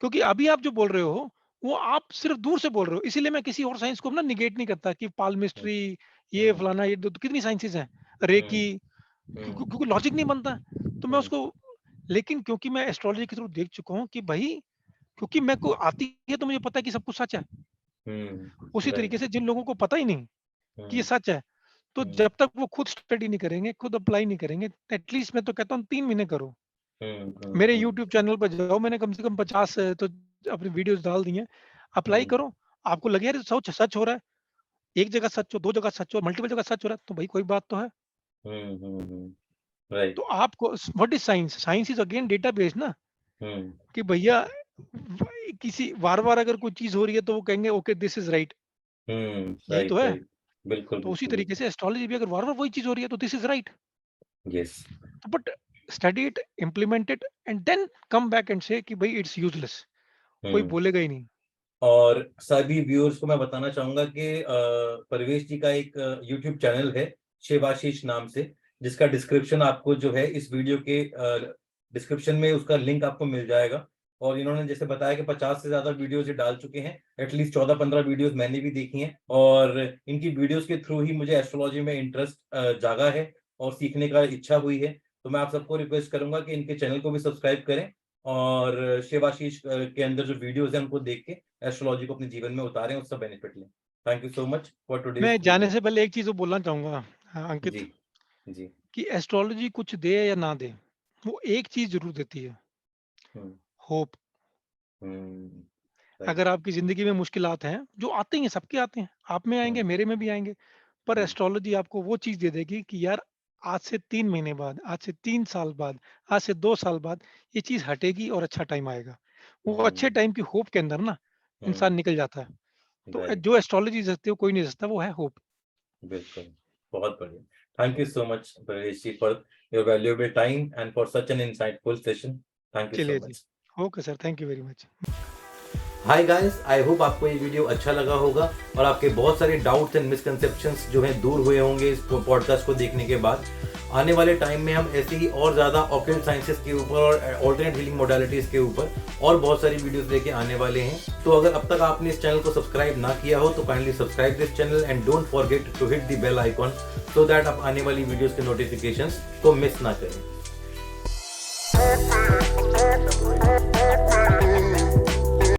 क्योंकि अभी आप जो बोल रहे हो, वो आप सिर्फ़ दूर से बोल रहे हो। इसीलिए मैं किसी और साइंस को ना नेगेट नहीं करता कि हुँ, पाल्मिस्ट्री, ये हुँ, फलाना, ये तो कितनी साइंसेज़ हैं, हुँ, रेकी, हुँ, क्योंकि लॉजिक नहीं बनता। तो मैं हुँ, उसको, लेकिन क्योंकि मैं एस्ट्रोलॉजी के थ्रू देख चुका हूँ कि भई, क्योंकि मेरे को आती है तो मुझे पता है कि सब कुछ सच है। हुँ, उसी राइट, तरीके से जिन लोगों को पता ही नहीं कि ये हुँ, सच है, तो हुँ, जब तक वो खुद स्टडी नहीं करेंगे, खुद अप्लाई नहीं करेंगे, एटलीस्ट मैं तो कहता हूँ 3 महीने करो। हुँ, हुँ, मेरे हुँ, यूट्यूब चैनल पर जाओ, मैंने कम से कम 50 तो अपनी वीडियोज़ डाल दी हैं। अप्लाई हुँ, करो, आपको लगे यार सच सच हो रहा है, एक जगह सच हो, 2 जगह सच हो, मल्टीपल जगह सच हो रहा है, तो भाई कोई बात तो है। हुँ, हुँ, हुँ, तो राइट, आपको what is science? Science is again database ना, हुँ, कि भैया किसी बार-बार अगर कोई चीज़ हो रही है तो वो कहेंगे ओके दिस इज़ राइट, हुँ, यही तो राइट, है। राइट, बिल्कुल, तो उसी बिल्कुल, तरीके बिल्कुल, से एस्ट्रोलॉजी भी अगर बार-बार वही चीज़ हो रही है तो this is right. Yes, but study it, implement it and then come back and say कि भई इट्स यूज़लेस, कोई हुँ। बोलेगा ही नहीं। और सभी व्यूअर्स को मैं बताना चाहूँगा कि परवेश जी का एक यूट्यूब चैनल है, शिवाशीष नाम से, जिसका डिस्क्रिप्शन आपको जो है इस वीडियो के डिस्क्रिप्शन में उसका लिंक आपको मिल जाएगा। और इन्होंने जैसे बताया कि 50 से ज़्यादा वीडियोज़ ये डाल चुके हैं, एटलीस्ट 14-15 वीडियोज़ मैंने भी देखी हैं और इनकी वीडियोज़ के थ्रू ही मुझे एस्ट्रोलॉजी में इंटरेस्ट जागा है और सीखने का इच्छा हुई है। तो मैं आप सबको रिक्वेस्ट करूँगा कि इनके चैनल को भी सब्सक्राइब करें और शिवाशीष के अंदर जो वीडियोज़ हैं उनको देख के एस्ट्रोलॉजी को अपने जीवन में उतारें, उसका बेनिफिट लें। Thank you so much for today's मैं जाने वीडियो। से पहले एक चीज़ और बोलना चाहूँगा, जी, अंकित, जी। कि एस्ट्रोलॉजी कुछ दे या ना दे, वो एक चीज़ ज़रूर देती है, हुँ, होप। हुँ, अगर राइट। आपकी ज़िंदगी में मुश्किलात हैं, जो आते ही हैं, सबके आते हैं, आप में आएँगे, हुँ, मेरे में भी आएँगे, पर हुँ, एस्ट्रोलॉजी आपको वो चीज़ दे देगी कि यार आज से 3 महीने बाद, आज से 3 साल बाद, आज से 2 साल बाद ये चीज़ हटेगी और अच्छा टाइम आएगा। वो अच्छे हुँ, टाइम की होप के अंदर ना हुँ, इंसान निकल जाता है। तो राइट, जो एस्ट्रोलॉजी सकती है वो कोई नहीं सकता, वो है होप। बिल्कुल। बहुत बढ़िया। Thank you so much Paresh ji for your valuable time and for such an insightful session. Thank you so चलिए जी। Much. Okay sir, thank you very much. Hi guys, I hope आपको ये वीडियो अच्छा लगा होगा और आपके बहुत सारे डाउट्स एंड मिसकंसेप्शंस जो हैं दूर हुए होंगे इस पॉडकास्ट को देखने के बाद। आने वाले टाइम में हम ऐसे ही और ज़्यादा ऑकल्ट साइंसेस के ऊपर और ऑल्टरनेट हीलिंग मोडालिटीज़ के ऊपर और बहुत सारी वीडियोस लेके आने वाले हैं। तो अगर अब तक आपने इस चैनल को सब्सक्राइब ना किया हो तो kindly subscribe this channel and don't forget to hit the bell icon so that आप आने वाली वीडियोस के नोटिफिकेशंस को मिस ना करें।